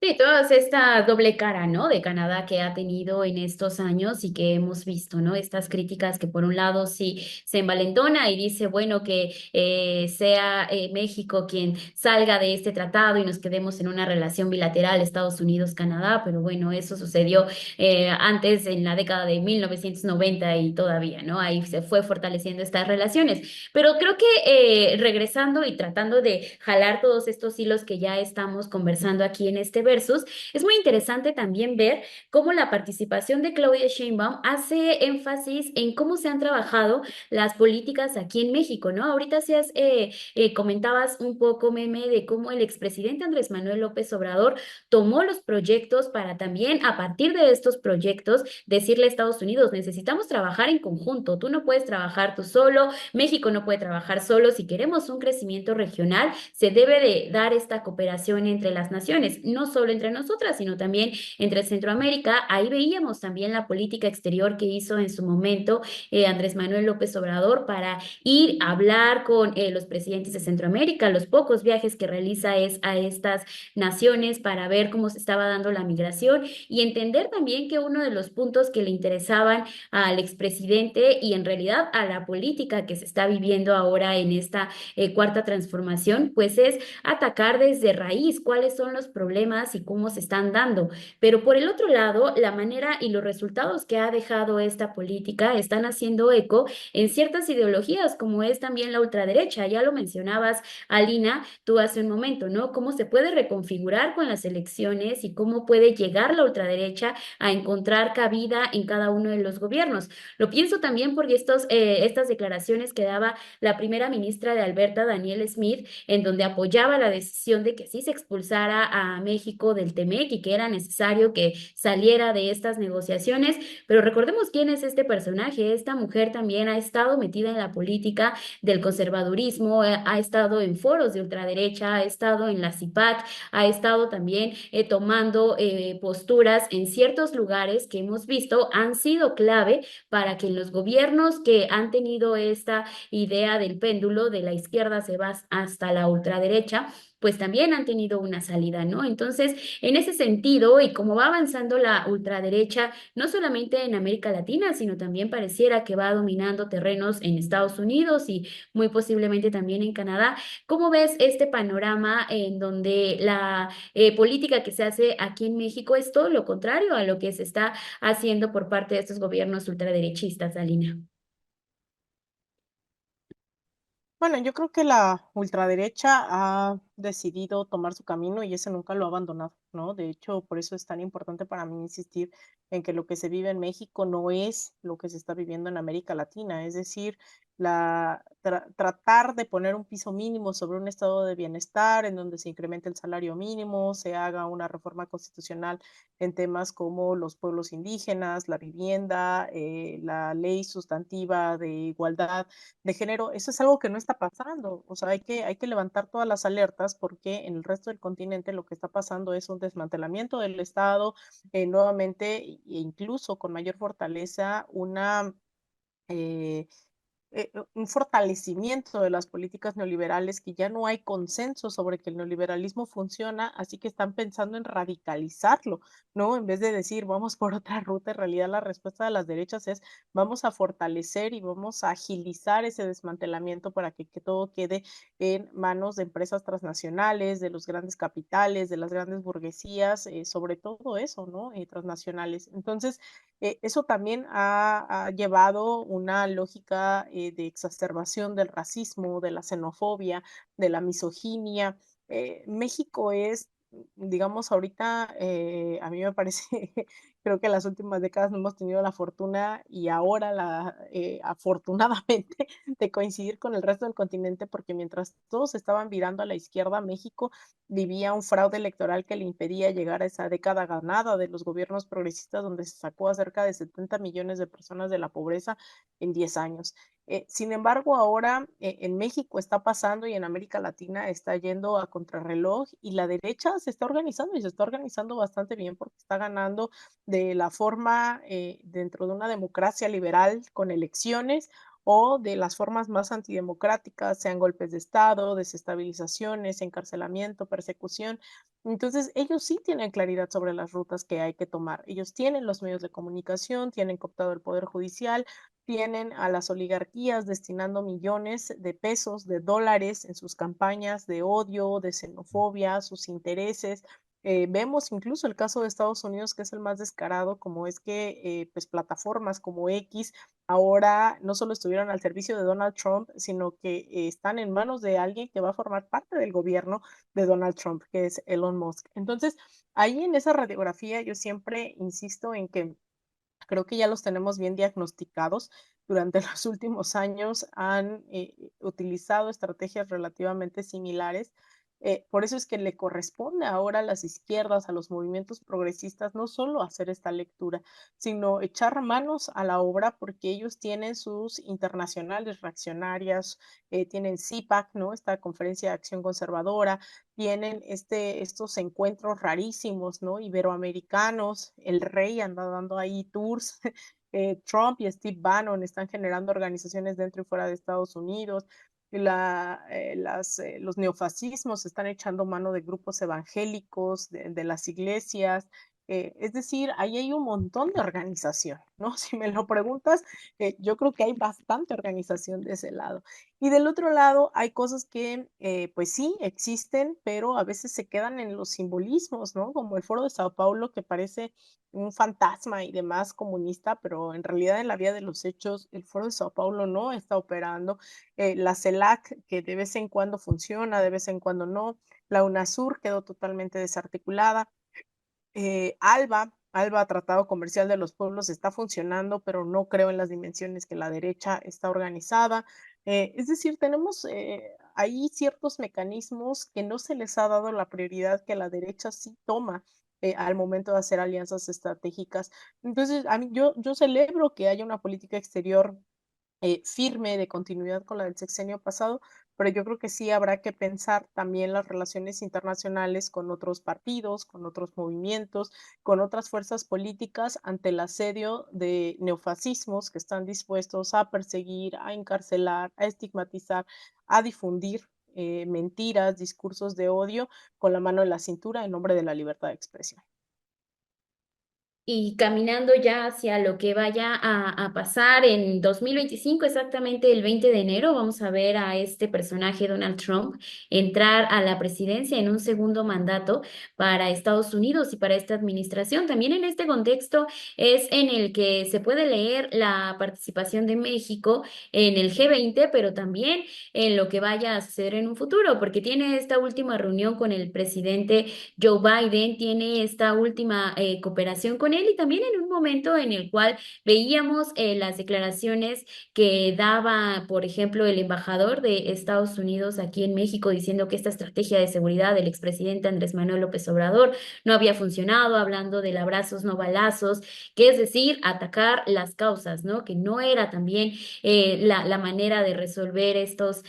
A: Sí, toda esta doble cara, ¿no? De Canadá que ha tenido en estos años y que hemos visto, ¿no? Estas críticas que por un lado sí se envalentona y dice, bueno, que sea México quien salga de este tratado y nos quedemos en una relación bilateral Estados Unidos-Canadá, pero bueno, eso sucedió antes en la década de 1990 y todavía, ¿no? Ahí se fue fortaleciendo estas relaciones. Pero creo que regresando y tratando de jalar todos estos hilos que ya estamos conversando aquí en este versus, es muy interesante también ver cómo la participación de Claudia Sheinbaum hace énfasis en cómo se han trabajado las políticas aquí en México, ¿no? Ahorita comentabas un poco, Meme, de cómo el expresidente Andrés Manuel López Obrador tomó los proyectos para también, a partir de estos proyectos, decirle a Estados Unidos, necesitamos trabajar en conjunto, tú no puedes trabajar tú solo, México no puede trabajar solo, si queremos un crecimiento regional, se debe de dar esta cooperación entre las naciones, no solo entre nosotras, sino también entre Centroamérica. Ahí veíamos también la política exterior que hizo en su momento Andrés Manuel López Obrador para ir a hablar con los presidentes de Centroamérica, los pocos viajes que realiza es a estas naciones para ver cómo se estaba dando la migración y entender también que uno de los puntos que le interesaban al expresidente y en realidad a la política que se está viviendo ahora en esta cuarta transformación, pues es atacar desde raíz cuáles son los problemas cosas y cómo se están dando. Pero por el otro lado, la manera y los resultados que ha dejado esta política están haciendo eco en ciertas ideologías, como es también la ultraderecha. Ya lo mencionabas, Alina, tú hace un momento, ¿no? Cómo se puede reconfigurar con las elecciones y cómo puede llegar la ultraderecha a encontrar cabida en cada uno de los gobiernos. Lo pienso también porque estas declaraciones que daba la primera ministra de Alberta, Danielle Smith, en donde apoyaba la decisión de que sí se expulsara a México del TEMEC y que era necesario que saliera de estas negociaciones. Pero recordemos quién es este personaje. Esta mujer también ha estado metida en la política del conservadurismo, ha estado en foros de ultraderecha, ha estado en la CIPAC, ha estado también tomando posturas en ciertos lugares que hemos visto han sido clave para que en los gobiernos que han tenido esta idea del péndulo de la izquierda se va hasta la ultraderecha, pues también han tenido una salida, ¿no? Entonces, en ese sentido, y como va avanzando la ultraderecha, no solamente en América Latina, sino también pareciera que va dominando terrenos en Estados Unidos y muy posiblemente también en Canadá, ¿cómo ves este panorama en donde la política que se hace aquí en México es todo lo contrario a lo que se está haciendo por parte de estos gobiernos ultraderechistas, Alina?
C: Bueno, yo creo que la ultraderecha ha decidido tomar su camino y ese nunca lo ha abandonado, ¿no? De hecho, por eso es tan importante para mí insistir en que lo que se vive en México no es lo que se está viviendo en América Latina, es decir, tratar de poner un piso mínimo sobre un estado de bienestar en donde se incremente el salario mínimo, se haga una reforma constitucional en temas como los pueblos indígenas, la vivienda, la ley sustantiva de igualdad de género, eso es algo que no está pasando. O sea, hay que levantar todas las alertas porque en el resto del continente lo que está pasando es un desmantelamiento del Estado, nuevamente, e incluso con mayor fortaleza, eh, un fortalecimiento de las políticas neoliberales, que ya no hay consenso sobre que el neoliberalismo funciona, así que están pensando en radicalizarlo, ¿no? En vez de decir vamos por otra ruta, en realidad la respuesta de las derechas es vamos a fortalecer y vamos a agilizar ese desmantelamiento para que todo quede en manos de empresas transnacionales, de los grandes capitales, de las grandes burguesías, sobre todo eso, ¿no? Transnacionales. Entonces, eso también ha llevado una lógica de exacerbación del racismo, de la xenofobia, de la misoginia. México es, digamos, ahorita, a mí me parece, creo que en las últimas décadas no hemos tenido la fortuna y ahora afortunadamente, de coincidir con el resto del continente, porque mientras todos estaban virando a la izquierda, México vivía un fraude electoral que le impedía llegar a esa década ganada de los gobiernos progresistas, donde se sacó a cerca de 70 millones de personas de la pobreza en 10 años. Sin embargo, ahora en México está pasando y en América Latina está yendo a contrarreloj y la derecha se está organizando y se está organizando bastante bien porque está ganando de la forma dentro de una democracia liberal con elecciones o de las formas más antidemocráticas, sean golpes de Estado, desestabilizaciones, encarcelamiento, persecución. Entonces, ellos sí tienen claridad sobre las rutas que hay que tomar. Ellos tienen los medios de comunicación, tienen cooptado el poder judicial, tienen a las oligarquías destinando millones de pesos, de dólares en sus campañas de odio, de xenofobia, sus intereses. Vemos incluso el caso de Estados Unidos, que es el más descarado, como es que pues plataformas como X ahora no solo estuvieron al servicio de Donald Trump, sino que están en manos de alguien que va a formar parte del gobierno de Donald Trump, que es Elon Musk. Entonces, ahí en esa radiografía yo siempre insisto en que creo que ya los tenemos bien diagnosticados. Durante los últimos años han utilizado estrategias relativamente similares. Por eso es que le corresponde ahora a las izquierdas, a los movimientos progresistas, no solo hacer esta lectura, sino echar manos a la obra porque ellos tienen sus internacionales reaccionarias, tienen CIPAC, ¿no? Esta Conferencia de Acción Conservadora, tienen estos encuentros rarísimos, ¿no? Iberoamericanos, el rey anda dando ahí tours, Trump y Steve Bannon están generando organizaciones dentro y fuera de Estados Unidos, los neofascismos están echando mano de grupos evangélicos, de las iglesias, Es decir, ahí hay un montón de organización, ¿no? Si me lo preguntas, yo creo que hay bastante organización de ese lado. Y del otro lado, hay cosas que, pues sí, existen, pero a veces se quedan en los simbolismos, ¿no? Como el Foro de Sao Paulo, que parece un fantasma y demás comunista, pero en realidad en la vía de los hechos, el Foro de Sao Paulo no está operando. La CELAC, que de vez en cuando funciona, de vez en cuando no. La UNASUR quedó totalmente desarticulada. ALBA, Tratado Comercial de los Pueblos, está funcionando, pero no creo en las dimensiones que la derecha está organizada. Es decir, tenemos ahí ciertos mecanismos que no se les ha dado la prioridad que la derecha sí toma al momento de hacer alianzas estratégicas. Entonces, yo celebro que haya una política exterior firme de continuidad con la del sexenio pasado, pero yo creo que sí habrá que pensar también las relaciones internacionales con otros partidos, con otros movimientos, con otras fuerzas políticas ante el asedio de neofascismos que están dispuestos a perseguir, a encarcelar, a estigmatizar, a difundir mentiras, discursos de odio con la mano en la cintura en nombre de la libertad de expresión.
A: Y caminando ya hacia lo que vaya a pasar en 2025, exactamente el 20 de enero, vamos a ver a este personaje, Donald Trump, entrar a la presidencia en un segundo mandato para Estados Unidos y para esta administración. También en este contexto es en el que se puede leer la participación de México en el G20, pero también en lo que vaya a suceder en un futuro, porque tiene esta última reunión con el presidente Joe Biden, tiene esta última cooperación con él y también en un momento en el cual veíamos las declaraciones que daba, por ejemplo, el embajador de Estados Unidos aquí en México diciendo que esta estrategia de seguridad del expresidente Andrés Manuel López Obrador no había funcionado, hablando del abrazos no balazos, que es decir, atacar las causas, ¿no? Que no era también la manera de resolver estos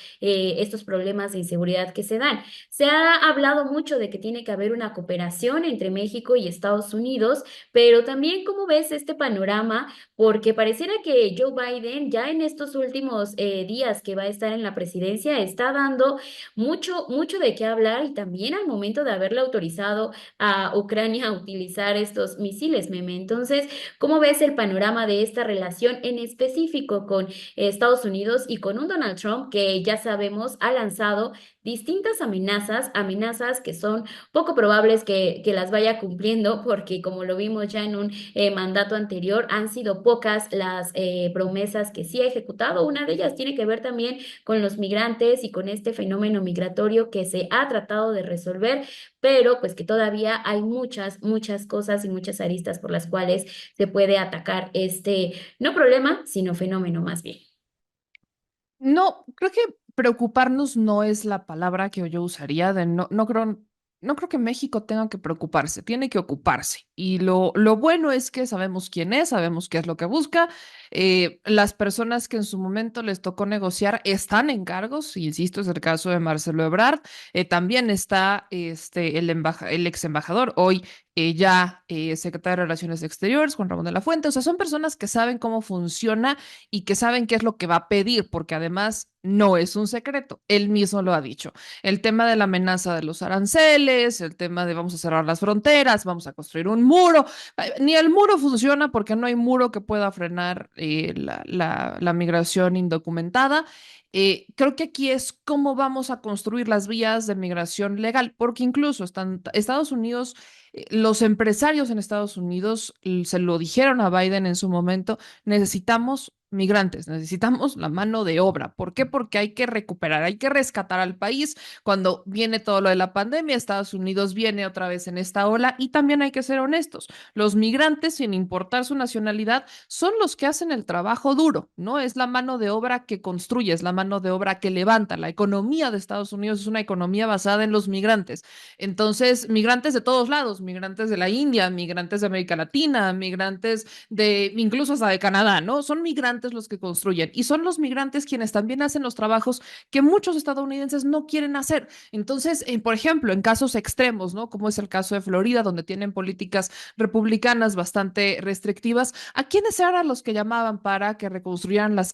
A: problemas de inseguridad que se dan. Se ha hablado mucho de que tiene que haber una cooperación entre México y Estados Unidos, pero también cómo ves este panorama, porque pareciera que Joe Biden ya en estos últimos días que va a estar en la presidencia está dando mucho de qué hablar y también al momento de haberle autorizado a Ucrania a utilizar estos misiles, meme. Entonces, ¿cómo ves el panorama de esta relación en específico con Estados Unidos y con un Donald Trump que ya sabemos ha lanzado distintas amenazas que son poco probables que las vaya cumpliendo, porque como lo vimos ya en un mandato anterior, han sido pocas las promesas que sí ha ejecutado? Una de ellas tiene que ver también con los migrantes y con este fenómeno migratorio que se ha tratado de resolver, pero pues que todavía hay muchas cosas y muchas aristas por las cuales se puede atacar este, no problema, sino fenómeno más bien.
B: No, creo que preocuparnos no es la palabra que yo usaría. No creo que México tenga que preocuparse, tiene que ocuparse. Y lo bueno es que sabemos quién es, sabemos qué es lo que busca. Las personas que en su momento les tocó negociar están en cargos, insisto, es el caso de Marcelo Ebrard. También está el ex embajador, hoy ya secretario de Relaciones Exteriores, Juan Ramón de la Fuente. O sea, son personas que saben cómo funciona y que saben qué es lo que va a pedir, porque además no es un secreto, él mismo lo ha dicho. El tema de la amenaza de los aranceles, el tema de vamos a cerrar las fronteras, vamos a construir un muro, ni el muro funciona porque no hay muro que pueda frenar la migración indocumentada. Creo que aquí es cómo vamos a construir las vías de migración legal, porque incluso Estados Unidos, los empresarios en Estados Unidos se lo dijeron a Biden en su momento, necesitamos migrantes, necesitamos la mano de obra. ¿Por qué? Porque hay que recuperar, hay que rescatar al país. Cuando viene todo lo de la pandemia, Estados Unidos viene otra vez en esta ola y también hay que ser honestos. Los migrantes, sin importar su nacionalidad, son los que hacen el trabajo duro, ¿no? Es la mano de obra que construye, es la mano de obra que levanta. La economía de Estados Unidos es una economía basada en los migrantes. Entonces, migrantes de todos lados, migrantes de la India, migrantes de América Latina, migrantes de incluso hasta de Canadá, ¿no? Son migrantes los que construyen y son los migrantes quienes también hacen los trabajos que muchos estadounidenses no quieren hacer. Entonces, por ejemplo, en casos extremos, ¿no? Como es el caso de Florida, donde tienen políticas republicanas bastante restrictivas, ¿a quiénes eran los que llamaban para que reconstruyeran las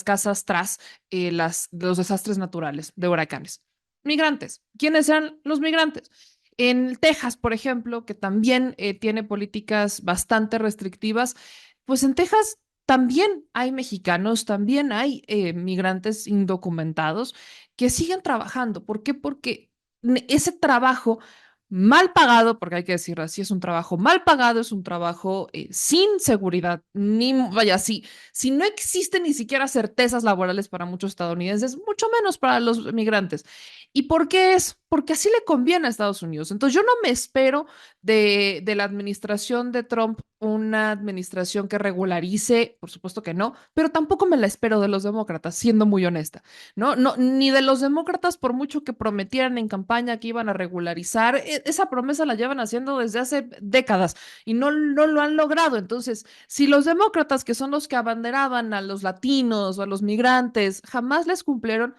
B: casas tras los desastres naturales de huracanes? Migrantes. ¿Quiénes eran los migrantes? En Texas, por ejemplo, que también tiene políticas bastante restrictivas, pues en Texas también hay mexicanos, también hay migrantes indocumentados que siguen trabajando. ¿Por qué? Porque ese trabajo mal pagado, porque hay que decirlo así, es un trabajo mal pagado, es un trabajo sin seguridad, ni vaya, si no existen ni siquiera certezas laborales para muchos estadounidenses, mucho menos para los migrantes. ¿Y por qué es? Porque así le conviene a Estados Unidos. Entonces yo no me espero de la administración de Trump una administración que regularice, por supuesto que no, pero tampoco me la espero de los demócratas, siendo muy honesta, ¿no? No, ni de los demócratas, por mucho que prometieran en campaña que iban a regularizar, esa promesa la llevan haciendo desde hace décadas y no lo han logrado. Entonces, si los demócratas, que son los que abanderaban a los latinos o a los migrantes, jamás les cumplieron,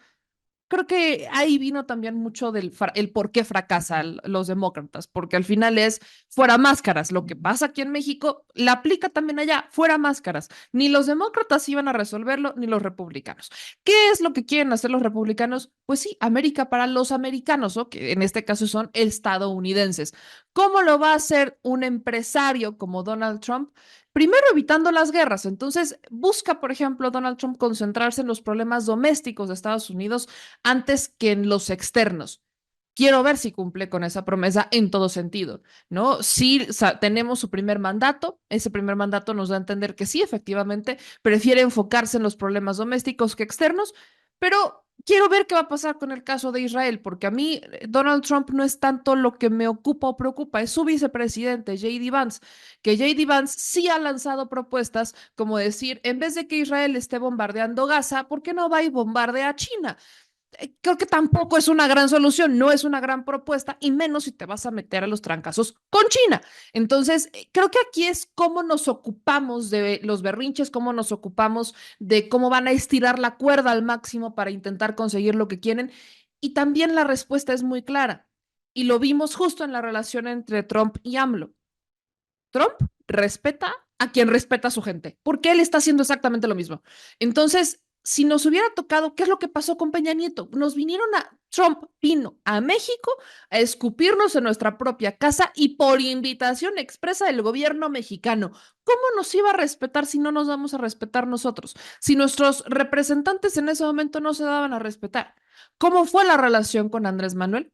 B: creo que ahí vino también mucho el por qué fracasan los demócratas, porque al final es fuera máscaras. Lo que pasa aquí en México la aplica también allá, fuera máscaras. Ni los demócratas iban a resolverlo, ni los republicanos. ¿Qué es lo que quieren hacer los republicanos? Pues sí, América para los americanos, ¿o? Que en este caso son estadounidenses. ¿Cómo lo va a hacer un empresario como Donald Trump? Primero, evitando las guerras. Entonces, busca, por ejemplo, Donald Trump concentrarse en los problemas domésticos de Estados Unidos antes que en los externos. Quiero ver si cumple con esa promesa en todo sentido, ¿no? Si tenemos su primer mandato, ese primer mandato nos da a entender que sí, efectivamente, prefiere enfocarse en los problemas domésticos que externos, pero quiero ver qué va a pasar con el caso de Israel, porque a mí Donald Trump no es tanto lo que me ocupa o preocupa, es su vicepresidente, J.D. Vance, que J.D. Vance sí ha lanzado propuestas como decir, en vez de que Israel esté bombardeando Gaza, ¿por qué no va y bombardea a China? Creo que tampoco es una gran solución, no es una gran propuesta, y menos si te vas a meter a los trancazos con China. Entonces, creo que aquí es cómo nos ocupamos de los berrinches, cómo nos ocupamos de cómo van a estirar la cuerda al máximo para intentar conseguir lo que quieren. Y también la respuesta es muy clara. Y lo vimos justo en la relación entre Trump y AMLO. Trump respeta a quien respeta a su gente, porque él está haciendo exactamente lo mismo. Entonces, si nos hubiera tocado, ¿qué es lo que pasó con Peña Nieto? Trump vino a México a escupirnos en nuestra propia casa y por invitación expresa del gobierno mexicano. ¿Cómo nos iba a respetar si no nos vamos a respetar nosotros? Si nuestros representantes en ese momento no se daban a respetar. ¿Cómo fue la relación con Andrés Manuel?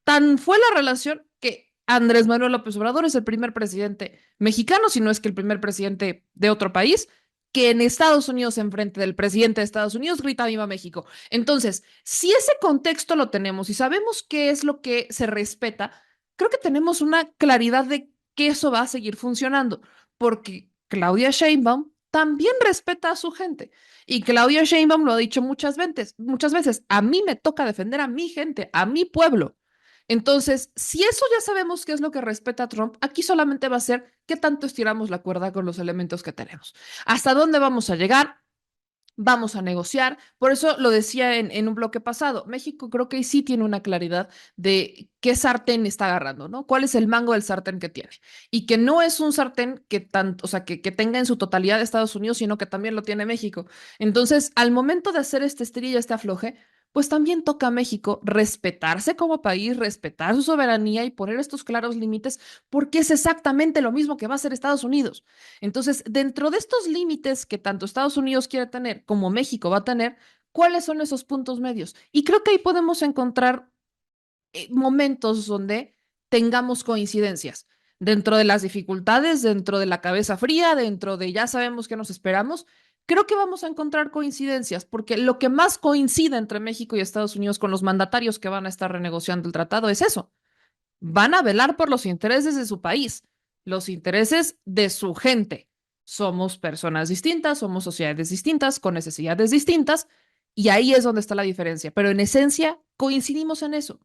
B: Tan fue la relación que Andrés Manuel López Obrador es el primer presidente mexicano, si no es que el primer presidente de otro país, que en Estados Unidos, enfrente del presidente de Estados Unidos, grita Viva México. Entonces, si ese contexto lo tenemos y sabemos qué es lo que se respeta, creo que tenemos una claridad de que eso va a seguir funcionando, porque Claudia Sheinbaum también respeta a su gente. Y Claudia Sheinbaum lo ha dicho muchas veces, a mí me toca defender a mi gente, a mi pueblo. Entonces, si eso ya sabemos qué es lo que respeta Trump, aquí solamente va a ser qué tanto estiramos la cuerda con los elementos que tenemos. ¿Hasta dónde vamos a llegar? Vamos a negociar. Por eso lo decía en un bloque pasado. México creo que sí tiene una claridad de qué sartén está agarrando, ¿no? ¿Cuál es el mango del sartén que tiene? Y que no es un sartén que tanto, o sea, que tenga en su totalidad Estados Unidos, sino que también lo tiene México. Entonces, al momento de hacer este estirillo, este afloje, pues también toca a México respetarse como país, respetar su soberanía y poner estos claros límites, porque es exactamente lo mismo que va a hacer Estados Unidos. Entonces, dentro de estos límites que tanto Estados Unidos quiere tener como México va a tener, ¿cuáles son esos puntos medios? Y creo que ahí podemos encontrar momentos donde tengamos coincidencias. Dentro de las dificultades, dentro de la cabeza fría, dentro de ya sabemos qué nos esperamos, creo que vamos a encontrar coincidencias, porque lo que más coincide entre México y Estados Unidos con los mandatarios que van a estar renegociando el tratado es eso. Van a velar por los intereses de su país, los intereses de su gente. Somos personas distintas, somos sociedades distintas, con necesidades distintas, y ahí es donde está la diferencia. Pero en esencia coincidimos en eso.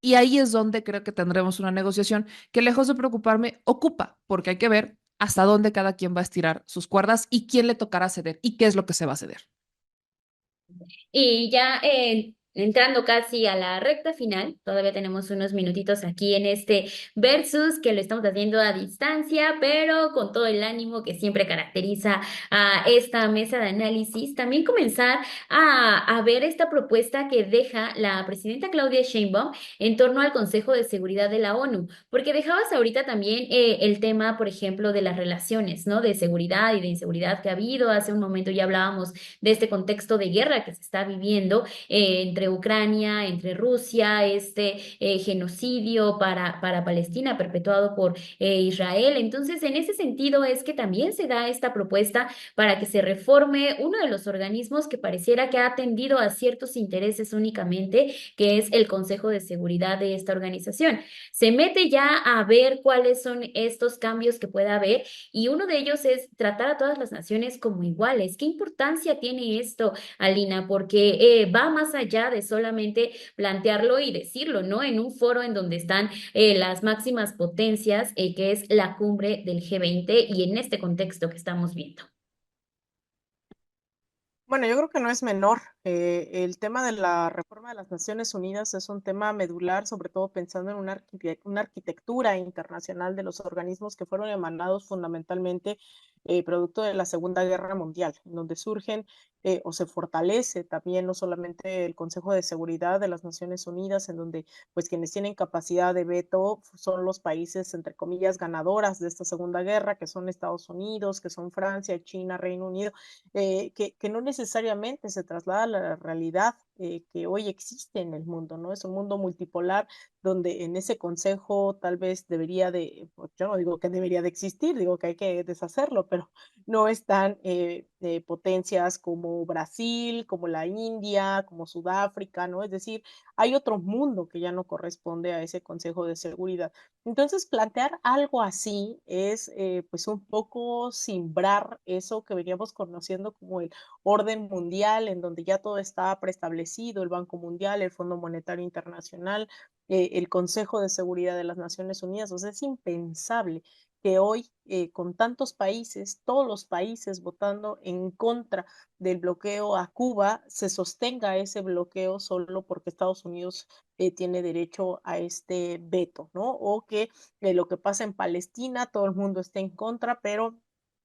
B: Y ahí es donde creo que tendremos una negociación que, lejos de preocuparme, ocupa, porque hay que ver hasta dónde cada quien va a estirar sus cuerdas y quién le tocará ceder y qué es lo que se va a ceder.
A: Y ya entrando casi a la recta final, todavía tenemos unos minutitos aquí en este versus que lo estamos haciendo a distancia, pero con todo el ánimo que siempre caracteriza a esta mesa de análisis, también comenzar a ver esta propuesta que deja la presidenta Claudia Sheinbaum en torno al Consejo de Seguridad de la ONU, porque dejabas ahorita también el tema, por ejemplo, de las relaciones, ¿no? De seguridad y de inseguridad que ha habido. Hace un momento ya hablábamos de este contexto de guerra que se está viviendo entre Ucrania, entre Rusia, este genocidio para Palestina perpetuado por Israel. Entonces, en ese sentido es que también se da esta propuesta para que se reforme uno de los organismos que pareciera que ha atendido a ciertos intereses únicamente, que es el Consejo de Seguridad de esta organización. Se mete ya a ver cuáles son estos cambios que pueda haber y uno de ellos es tratar a todas las naciones como iguales. ¿Qué importancia tiene esto, Alina? Porque va más allá de solamente plantearlo y decirlo, ¿no? En un foro en donde están las máximas potencias, que es la cumbre del G20 y en este contexto que estamos viendo.
C: Bueno, yo creo que no es menor. El tema de la reforma de las Naciones Unidas es un tema medular, sobre todo pensando en una arquitectura internacional de los organismos que fueron emanados fundamentalmente producto de la Segunda Guerra Mundial, en donde surgen o se fortalece también no solamente el Consejo de Seguridad de las Naciones Unidas, en donde pues quienes tienen capacidad de veto son los países, entre comillas, ganadoras de esta Segunda Guerra, que son Estados Unidos, que son Francia, China, Reino Unido, que no necesariamente se traslada a la realidad que hoy existe en el mundo, ¿no? Es un mundo multipolar donde en ese consejo tal vez debería de, pues, yo no digo que debería de existir, digo que hay que deshacerlo, pero no están potencias como Brasil, como la India, como Sudáfrica, ¿no? Es decir, hay otro mundo que ya no corresponde a ese Consejo de Seguridad. Entonces, plantear algo así es pues un poco simbrar eso que veníamos conociendo como el orden mundial, en donde ya todo está preestablecido, el Banco Mundial, el Fondo Monetario Internacional, el Consejo de Seguridad de las Naciones Unidas. O sea, es impensable que hoy, con tantos países, todos los países votando en contra del bloqueo a Cuba, se sostenga ese bloqueo solo porque Estados Unidos tiene derecho a este veto, ¿no? O que lo que pasa en Palestina, todo el mundo está en contra, pero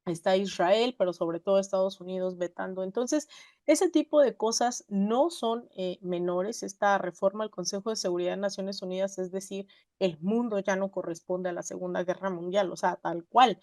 C: está Israel, pero sobre todo Estados Unidos vetando. Entonces, ese tipo de cosas no son menores. Esta reforma al Consejo de Seguridad de Naciones Unidas, es decir, el mundo ya no corresponde a la Segunda Guerra Mundial, o sea, tal cual.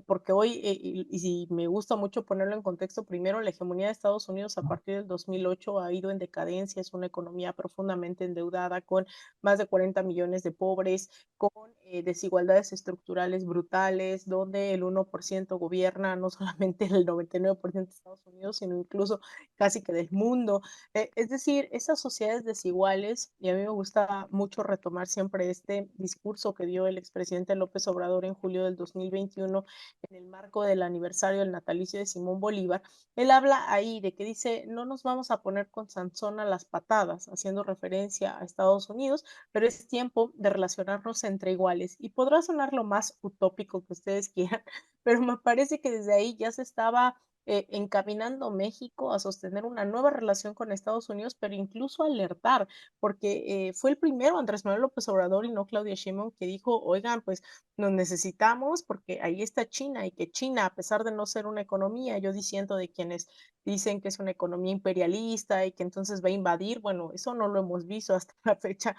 C: Porque hoy, y me gusta mucho ponerlo en contexto, primero, la hegemonía de Estados Unidos a partir del 2008 ha ido en decadencia, es una economía profundamente endeudada con más de 40 millones de pobres, con desigualdades estructurales brutales, donde el 1% gobierna no solamente el 99% de Estados Unidos, sino incluso casi que del mundo. Es decir, esas sociedades desiguales, y a mí me gusta mucho retomar siempre este discurso que dio el expresidente López Obrador en julio del 2021 en el marco del aniversario del natalicio de Simón Bolívar. Él habla ahí de que dice, no nos vamos a poner con Sansón a las patadas, haciendo referencia a Estados Unidos, pero es tiempo de relacionarnos entre iguales. Y podrá sonar lo más utópico que ustedes quieran, pero me parece que desde ahí ya se estaba encaminando México a sostener una nueva relación con Estados Unidos, pero incluso alertar, porque fue el primero Andrés Manuel López Obrador y no Claudia Sheinbaum que dijo, oigan, pues nos necesitamos porque ahí está China y que China, a pesar de no ser una economía, yo diciendo de quienes dicen que es una economía imperialista y que entonces va a invadir, bueno, eso no lo hemos visto hasta la fecha,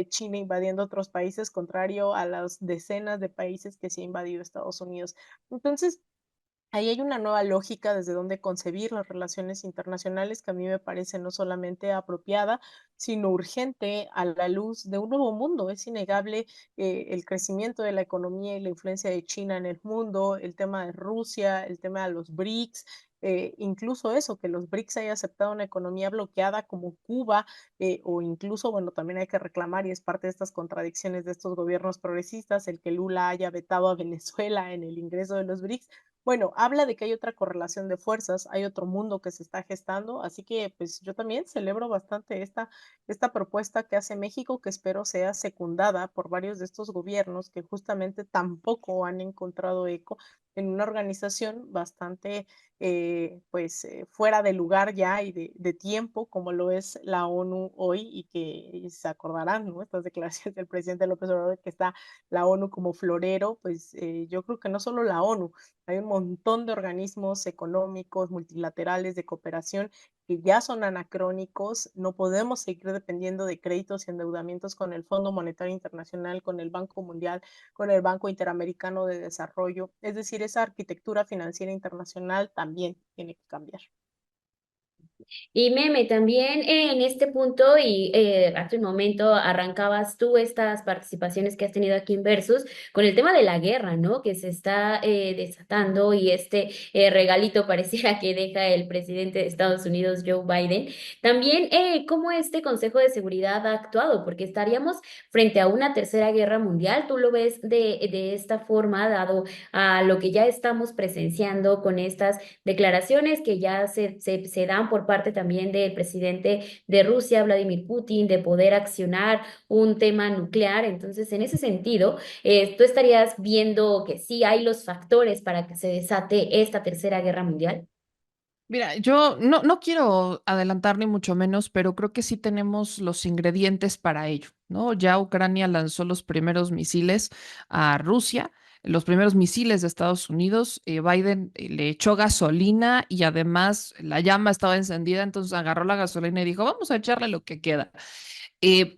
C: China invadiendo otros países, contrario a las decenas de países que sí ha invadido Estados Unidos. Entonces, ahí hay una nueva lógica desde donde concebir las relaciones internacionales que a mí me parece no solamente apropiada, sino urgente a la luz de un nuevo mundo. Es innegable el crecimiento de la economía y la influencia de China en el mundo, el tema de Rusia, el tema de los BRICS, incluso eso, que los BRICS haya aceptado una economía bloqueada como Cuba, o incluso, bueno, también hay que reclamar, y es parte de estas contradicciones de estos gobiernos progresistas, el que Lula haya vetado a Venezuela en el ingreso de los BRICS. Bueno, habla de que hay otra correlación de fuerzas, hay otro mundo que se está gestando, así que pues yo también celebro bastante esta propuesta que hace México, que espero sea secundada por varios de estos gobiernos que justamente tampoco han encontrado eco en una organización bastante fuera de lugar ya y de tiempo, como lo es la ONU hoy, y que se acordarán, ¿no? Estas declaraciones del presidente López Obrador, que está la ONU como florero. Pues yo creo que no solo la ONU, hay un montón de organismos económicos, multilaterales, de cooperación, que ya son anacrónicos. No podemos seguir dependiendo de créditos y endeudamientos con el Fondo Monetario Internacional, con el Banco Mundial, con el Banco Interamericano de Desarrollo. Es decir, esa arquitectura financiera internacional también tiene que cambiar.
A: Y Meme, también en este punto, y hace un momento arrancabas tú estas participaciones que has tenido aquí en Versus con el tema de la guerra, ¿no? Que se está desatando y este regalito pareciera que deja el presidente de Estados Unidos, Joe Biden. También cómo este Consejo de Seguridad ha actuado, porque estaríamos frente a una tercera guerra mundial. ¿Tú lo ves de esta forma, dado a lo que ya estamos presenciando con estas declaraciones que ya se dan por parte también del presidente de Rusia, Vladimir Putin, de poder accionar un tema nuclear? Entonces, en ese sentido, tú estarías viendo que sí hay los factores para que se desate esta tercera guerra mundial.
B: Mira, yo no quiero adelantar ni mucho menos, pero creo que sí tenemos los ingredientes para ello, ¿no? Ya Ucrania lanzó los primeros misiles a Rusia, los primeros misiles de Estados Unidos. Biden le echó gasolina y además la llama estaba encendida, entonces agarró la gasolina y dijo, vamos a echarle lo que queda. Eh,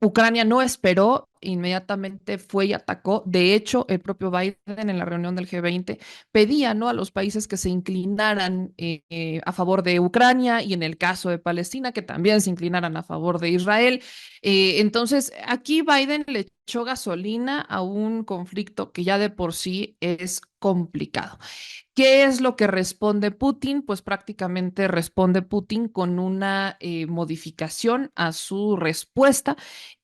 B: Ucrania no esperó, inmediatamente fue y atacó. De hecho, el propio Biden en la reunión del G20 pedía, ¿no?, a los países que se inclinaran a favor de Ucrania y en el caso de Palestina, que también se inclinaran a favor de Israel. Entonces, aquí Biden le echó gasolina a un conflicto que ya de por sí es complicado. ¿Qué es lo que responde Putin? Pues prácticamente responde Putin con una modificación a su respuesta,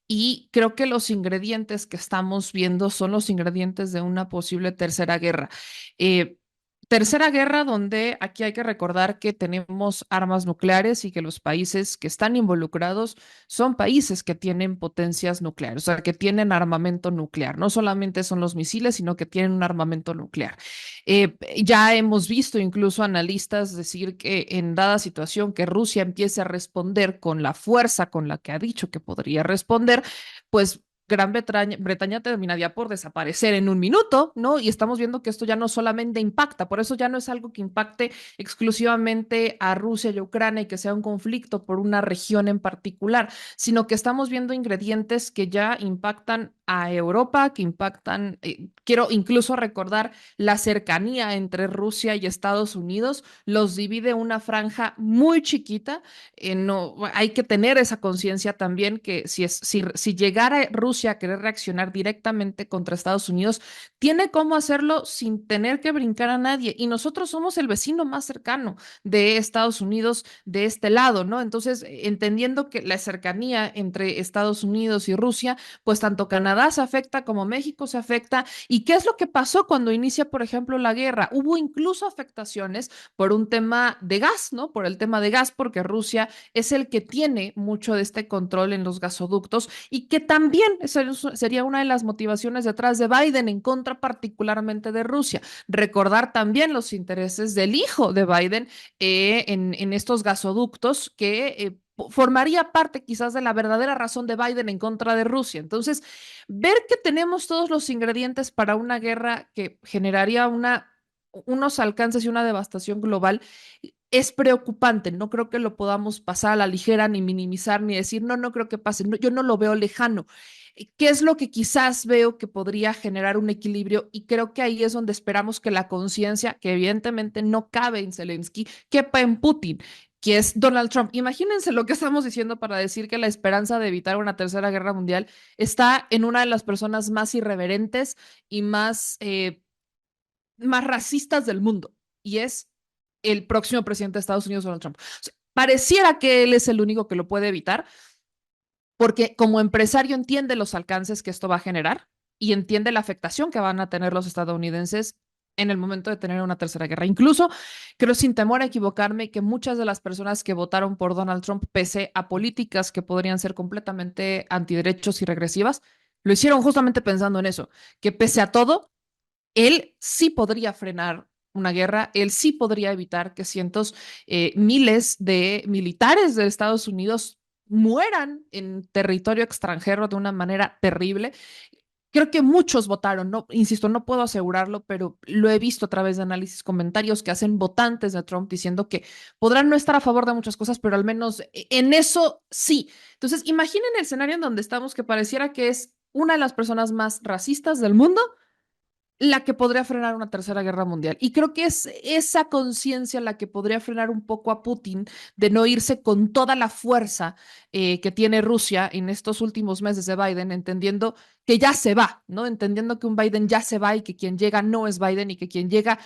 B: y creo que los ingredientes que estamos viendo son los ingredientes de una posible tercera guerra. Eh, Tercera guerra donde aquí hay que recordar que tenemos armas nucleares y que los países que están involucrados son países que tienen potencias nucleares, o sea, que tienen armamento nuclear. No solamente son los misiles, sino que tienen un armamento nuclear. Ya hemos visto incluso analistas decir que en dada situación que Rusia empiece a responder con la fuerza con la que ha dicho que podría responder, pues Bretaña terminaría por desaparecer en un minuto, ¿no? Y estamos viendo que esto ya no solamente impacta, por eso ya no es algo que impacte exclusivamente a Rusia y a Ucrania y que sea un conflicto por una región en particular, sino que estamos viendo ingredientes que ya impactan a Europa, que impactan, quiero incluso recordar la cercanía entre Rusia y Estados Unidos, los divide una franja muy chiquita. No, hay que tener esa conciencia también que si llegara Rusia a querer reaccionar directamente contra Estados Unidos, tiene cómo hacerlo sin tener que brincar a nadie. Y nosotros somos el vecino más cercano de Estados Unidos de este lado, ¿no? Entonces, entendiendo que la cercanía entre Estados Unidos y Rusia, pues tanto Canadá se afecta como México se afecta. ¿Y qué es lo que pasó cuando inicia, por ejemplo, la guerra? Hubo incluso afectaciones por un tema de gas, ¿no? Por el tema de gas, porque Rusia es el que tiene mucho de este control en los gasoductos y que también sería una de las motivaciones detrás de Biden en contra particularmente de Rusia. Recordar también los intereses del hijo de Biden en estos gasoductos que formaría parte quizás de la verdadera razón de Biden en contra de Rusia. Entonces, ver que tenemos todos los ingredientes para una guerra que generaría unos alcances y una devastación global es preocupante. No creo que lo podamos pasar a la ligera, ni minimizar, ni decir, no, no creo que pase. No, yo no lo veo lejano. ¿Qué es lo que quizás veo que podría generar un equilibrio? Y creo que ahí es donde esperamos que la conciencia, que evidentemente no cabe en Zelensky, quepa en Putin, que es Donald Trump. Imagínense lo que estamos diciendo para decir que la esperanza de evitar una tercera guerra mundial está en una de las personas más irreverentes y más racistas del mundo, y es el próximo presidente de Estados Unidos, Donald Trump. O sea, pareciera que él es el único que lo puede evitar, porque como empresario entiende los alcances que esto va a generar y entiende la afectación que van a tener los estadounidenses en el momento de tener una tercera guerra. Incluso creo, sin temor a equivocarme, que muchas de las personas que votaron por Donald Trump, pese a políticas que podrían ser completamente antiderechos y regresivas, lo hicieron justamente pensando en eso, que pese a todo él sí podría frenar una guerra, él sí podría evitar que cientos, miles de militares de Estados Unidos mueran en territorio extranjero de una manera terrible. Creo que muchos votaron, no, insisto, no puedo asegurarlo, pero lo he visto a través de análisis, comentarios que hacen votantes de Trump diciendo que podrán no estar a favor de muchas cosas, pero al menos en eso sí. Entonces, imaginen el escenario en donde estamos, que pareciera que es una de las personas más racistas del mundo la que podría frenar una tercera guerra mundial. Y creo que es esa conciencia la que podría frenar un poco a Putin de no irse con toda la fuerza que tiene Rusia en estos últimos meses de Biden, entendiendo que ya se va, ¿no? Entendiendo que un Biden ya se va y que quien llega no es Biden y que quien llega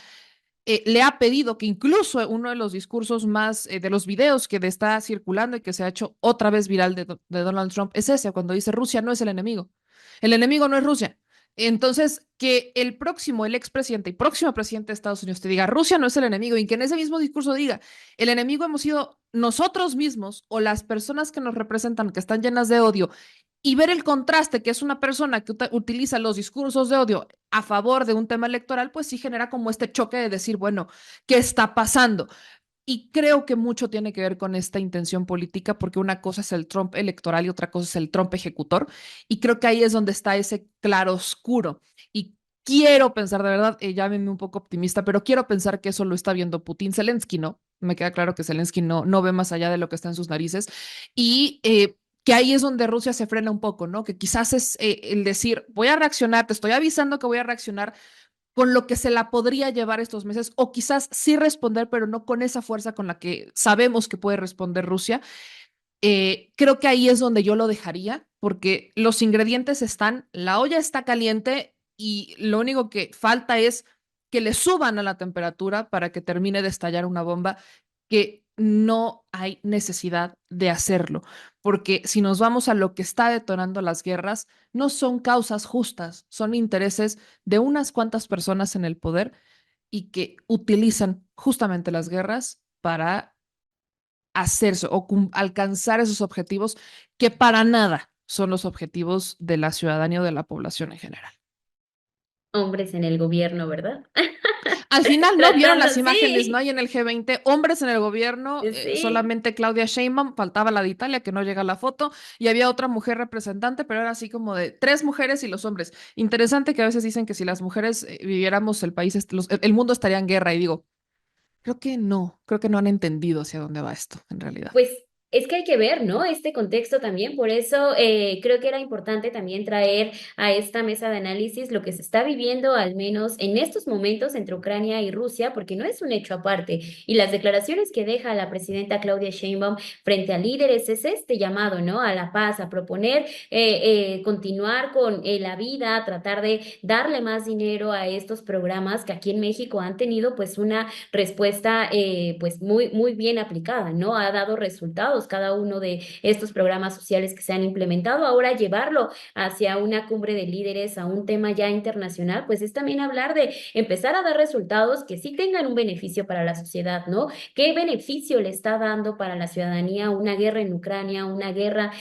B: le ha pedido que incluso uno de los discursos más, de los videos que está circulando y que se ha hecho otra vez viral de Donald Trump es ese, cuando dice Rusia no es el enemigo no es Rusia. Entonces, que el expresidente y próximo presidente de Estados Unidos te diga Rusia no es el enemigo y que en ese mismo discurso diga el enemigo hemos sido nosotros mismos o las personas que nos representan que están llenas de odio y ver el contraste que es una persona que utiliza los discursos de odio a favor de un tema electoral, pues sí genera como este choque de decir, bueno, ¿qué está pasando? Y creo que mucho tiene que ver con esta intención política, porque una cosa es el Trump electoral y otra cosa es el Trump ejecutor. Y creo que ahí es donde está ese claro oscuro. Y quiero pensar, de verdad, llámeme un poco optimista, pero quiero pensar que eso lo está viendo Putin. Zelensky no. Me queda claro que Zelensky no ve más allá de lo que está en sus narices. Y que ahí es donde Rusia se frena un poco, ¿no? Que quizás es el decir, voy a reaccionar, te estoy avisando que voy a reaccionar con lo que se la podría llevar estos meses, o quizás sí responder, pero no con esa fuerza con la que sabemos que puede responder Rusia. Creo que ahí es donde yo lo dejaría, porque los ingredientes están, la olla está caliente y lo único que falta es que le suban a la temperatura para que termine de estallar una bomba, que no hay necesidad de hacerlo, porque si nos vamos a lo que está detonando las guerras, no son causas justas, son intereses de unas cuantas personas en el poder y que utilizan justamente las guerras para hacerse o alcanzar esos objetivos que para nada son los objetivos de la ciudadanía o de la población en general.
A: Hombres en el gobierno, ¿verdad?
B: Al final no vieron
A: Tratando,
B: las imágenes, ¿no?
A: sí,
B: Hay en el G20 hombres en el gobierno,
A: sí.
B: solamente Claudia Sheinbaum, faltaba la de Italia, que no llega a la foto, y había otra mujer representante, pero era así como de tres mujeres y los hombres. Interesante que a veces dicen que si las mujeres viviéramos el país, el mundo estaría en guerra, y digo, creo que no han entendido hacia dónde va esto, en realidad.
A: Pues es que hay que ver, ¿no? Este contexto también, por eso creo que era importante también traer a esta mesa de análisis lo que se está viviendo, al menos en estos momentos, entre Ucrania y Rusia, porque no es un hecho aparte. Y las declaraciones que deja la presidenta Claudia Sheinbaum frente a líderes es este llamado, ¿no? A la paz, a proponer continuar con la vida, a tratar de darle más dinero a estos programas que aquí en México han tenido pues una respuesta pues muy, muy bien aplicada, ¿no? Ha dado resultados cada uno de estos programas sociales que se han implementado. Ahora llevarlo hacia una cumbre de líderes, a un tema ya internacional, pues es también hablar de empezar a dar resultados que sí tengan un beneficio para la sociedad, ¿no? ¿Qué beneficio le está dando para la ciudadanía una guerra en Ucrania, una guerra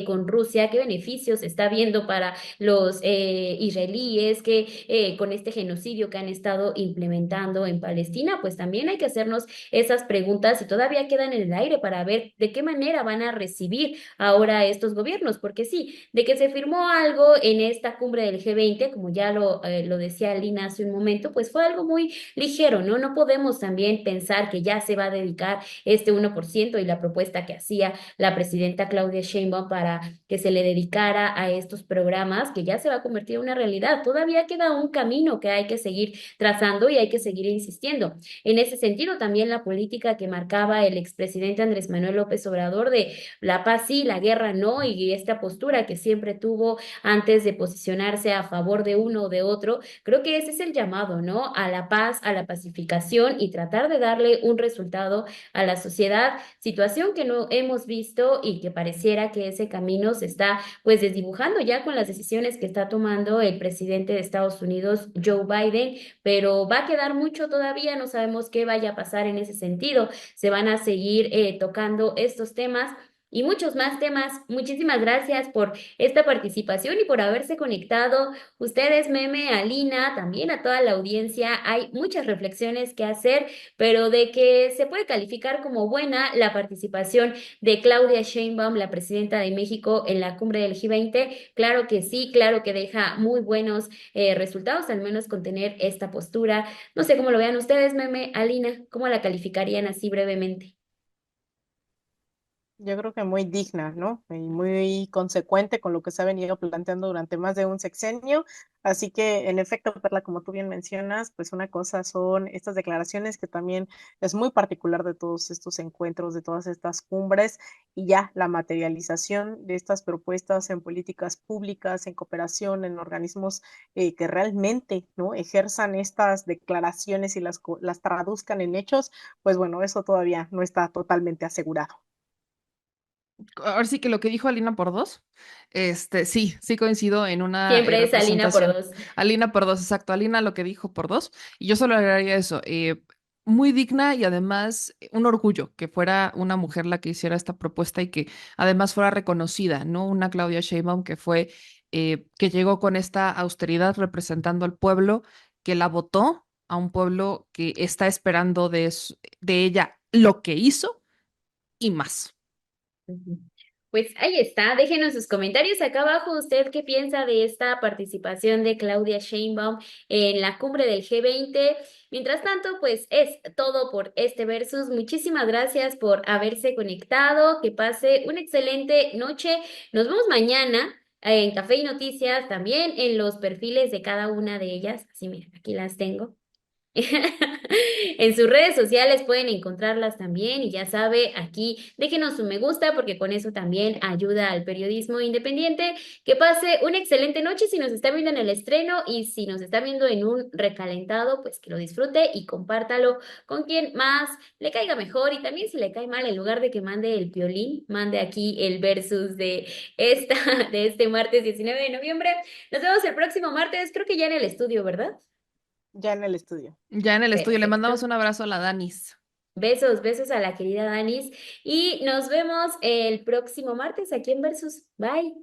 A: con Rusia? ¿Qué beneficios está viendo para los israelíes que con este genocidio que han estado implementando en Palestina? Pues también hay que hacernos esas preguntas y todavía quedan en el aire para ver de qué manera van a recibir ahora estos gobiernos, porque sí, de que se firmó algo en esta cumbre del G20, como ya lo decía Lina hace un momento, pues fue algo muy ligero, ¿no? No podemos también pensar que ya se va a dedicar este 1% y la propuesta que hacía la presidenta Claudia Sheinbaum para que se le dedicara a estos programas, que ya se va a convertir en una realidad. Todavía queda un camino que hay que seguir trazando y hay que seguir insistiendo. En ese sentido, también la política que marcaba el expresidente Andrés Manuel López Obrador de la paz sí, la guerra no, y esta postura que siempre tuvo antes de posicionarse a favor de uno o de otro, creo que ese es el llamado, ¿no? A la paz, a la pacificación y tratar de darle un resultado a la sociedad, situación que no hemos visto y que pareciera que ese camino se está pues desdibujando ya con las decisiones que está tomando el presidente de Estados Unidos, Joe Biden, pero va a quedar mucho todavía, no sabemos qué vaya a pasar en ese sentido, se van a seguir tocando estos temas. y muchos más temas. Muchísimas gracias por esta participación y por haberse conectado. Ustedes, Meme, Alina, también a toda la audiencia. Hay muchas reflexiones que hacer, pero de que se puede calificar como buena la participación de Claudia Sheinbaum, la presidenta de México, en la cumbre del G20. Claro que sí, claro que deja muy buenos resultados, al menos con tener esta postura. No sé cómo lo vean ustedes, Meme, Alina, ¿cómo la calificarían así brevemente?
C: Yo creo que muy digna, ¿no? Y muy consecuente con lo que se ha venido planteando durante más de un sexenio. Así que, en efecto, Perla, como tú bien mencionas, pues una cosa son estas declaraciones que también es muy particular de todos estos encuentros, de todas estas cumbres, y ya la materialización de estas propuestas en políticas públicas, en cooperación, en organismos que realmente, ¿no? ejerzan estas declaraciones y las traduzcan en hechos, pues bueno, eso todavía no está totalmente asegurado.
B: Ahora sí que lo que dijo Alina por dos, sí, sí coincido en una
A: Siempre es Alina por
B: representación.
A: dos.
B: Alina por dos, exacto. Alina lo que dijo por dos. Y yo solo agregaría eso. Muy digna y además un orgullo que fuera una mujer la que hiciera esta propuesta y que además fuera reconocida, ¿no? Una Claudia Sheinbaum que llegó con esta austeridad representando al pueblo, que la votó a un pueblo que está esperando de ella lo que hizo y más.
A: Ujú. Pues ahí está, déjenos sus comentarios acá abajo usted qué piensa de esta participación de Claudia Sheinbaum en la cumbre del G20. Mientras tanto, pues es todo por este versus. Muchísimas gracias por haberse conectado, que pase una excelente noche. Nos vemos mañana en Café y Noticias, también en los perfiles de cada una de ellas. Así, mira, aquí las tengo. En sus redes sociales pueden encontrarlas también y ya sabe, aquí déjenos su me gusta porque con eso también ayuda al periodismo independiente. Que pase una excelente noche si nos está viendo en el estreno y si nos está viendo en un recalentado, pues que lo disfrute y compártalo con quien más le caiga mejor y también si le cae mal, en lugar de que mande el piolín, mande aquí el versus de esta, de este martes 19 de noviembre. Nos vemos el próximo martes, creo que ya en el estudio, ¿verdad?
C: Ya en el estudio.
B: Ya en el estudio le mandamos
A: Perfecto.
B: un abrazo a la Danis.
A: Besos, besos a la querida Danis y nos vemos el próximo martes aquí en Versus. Bye.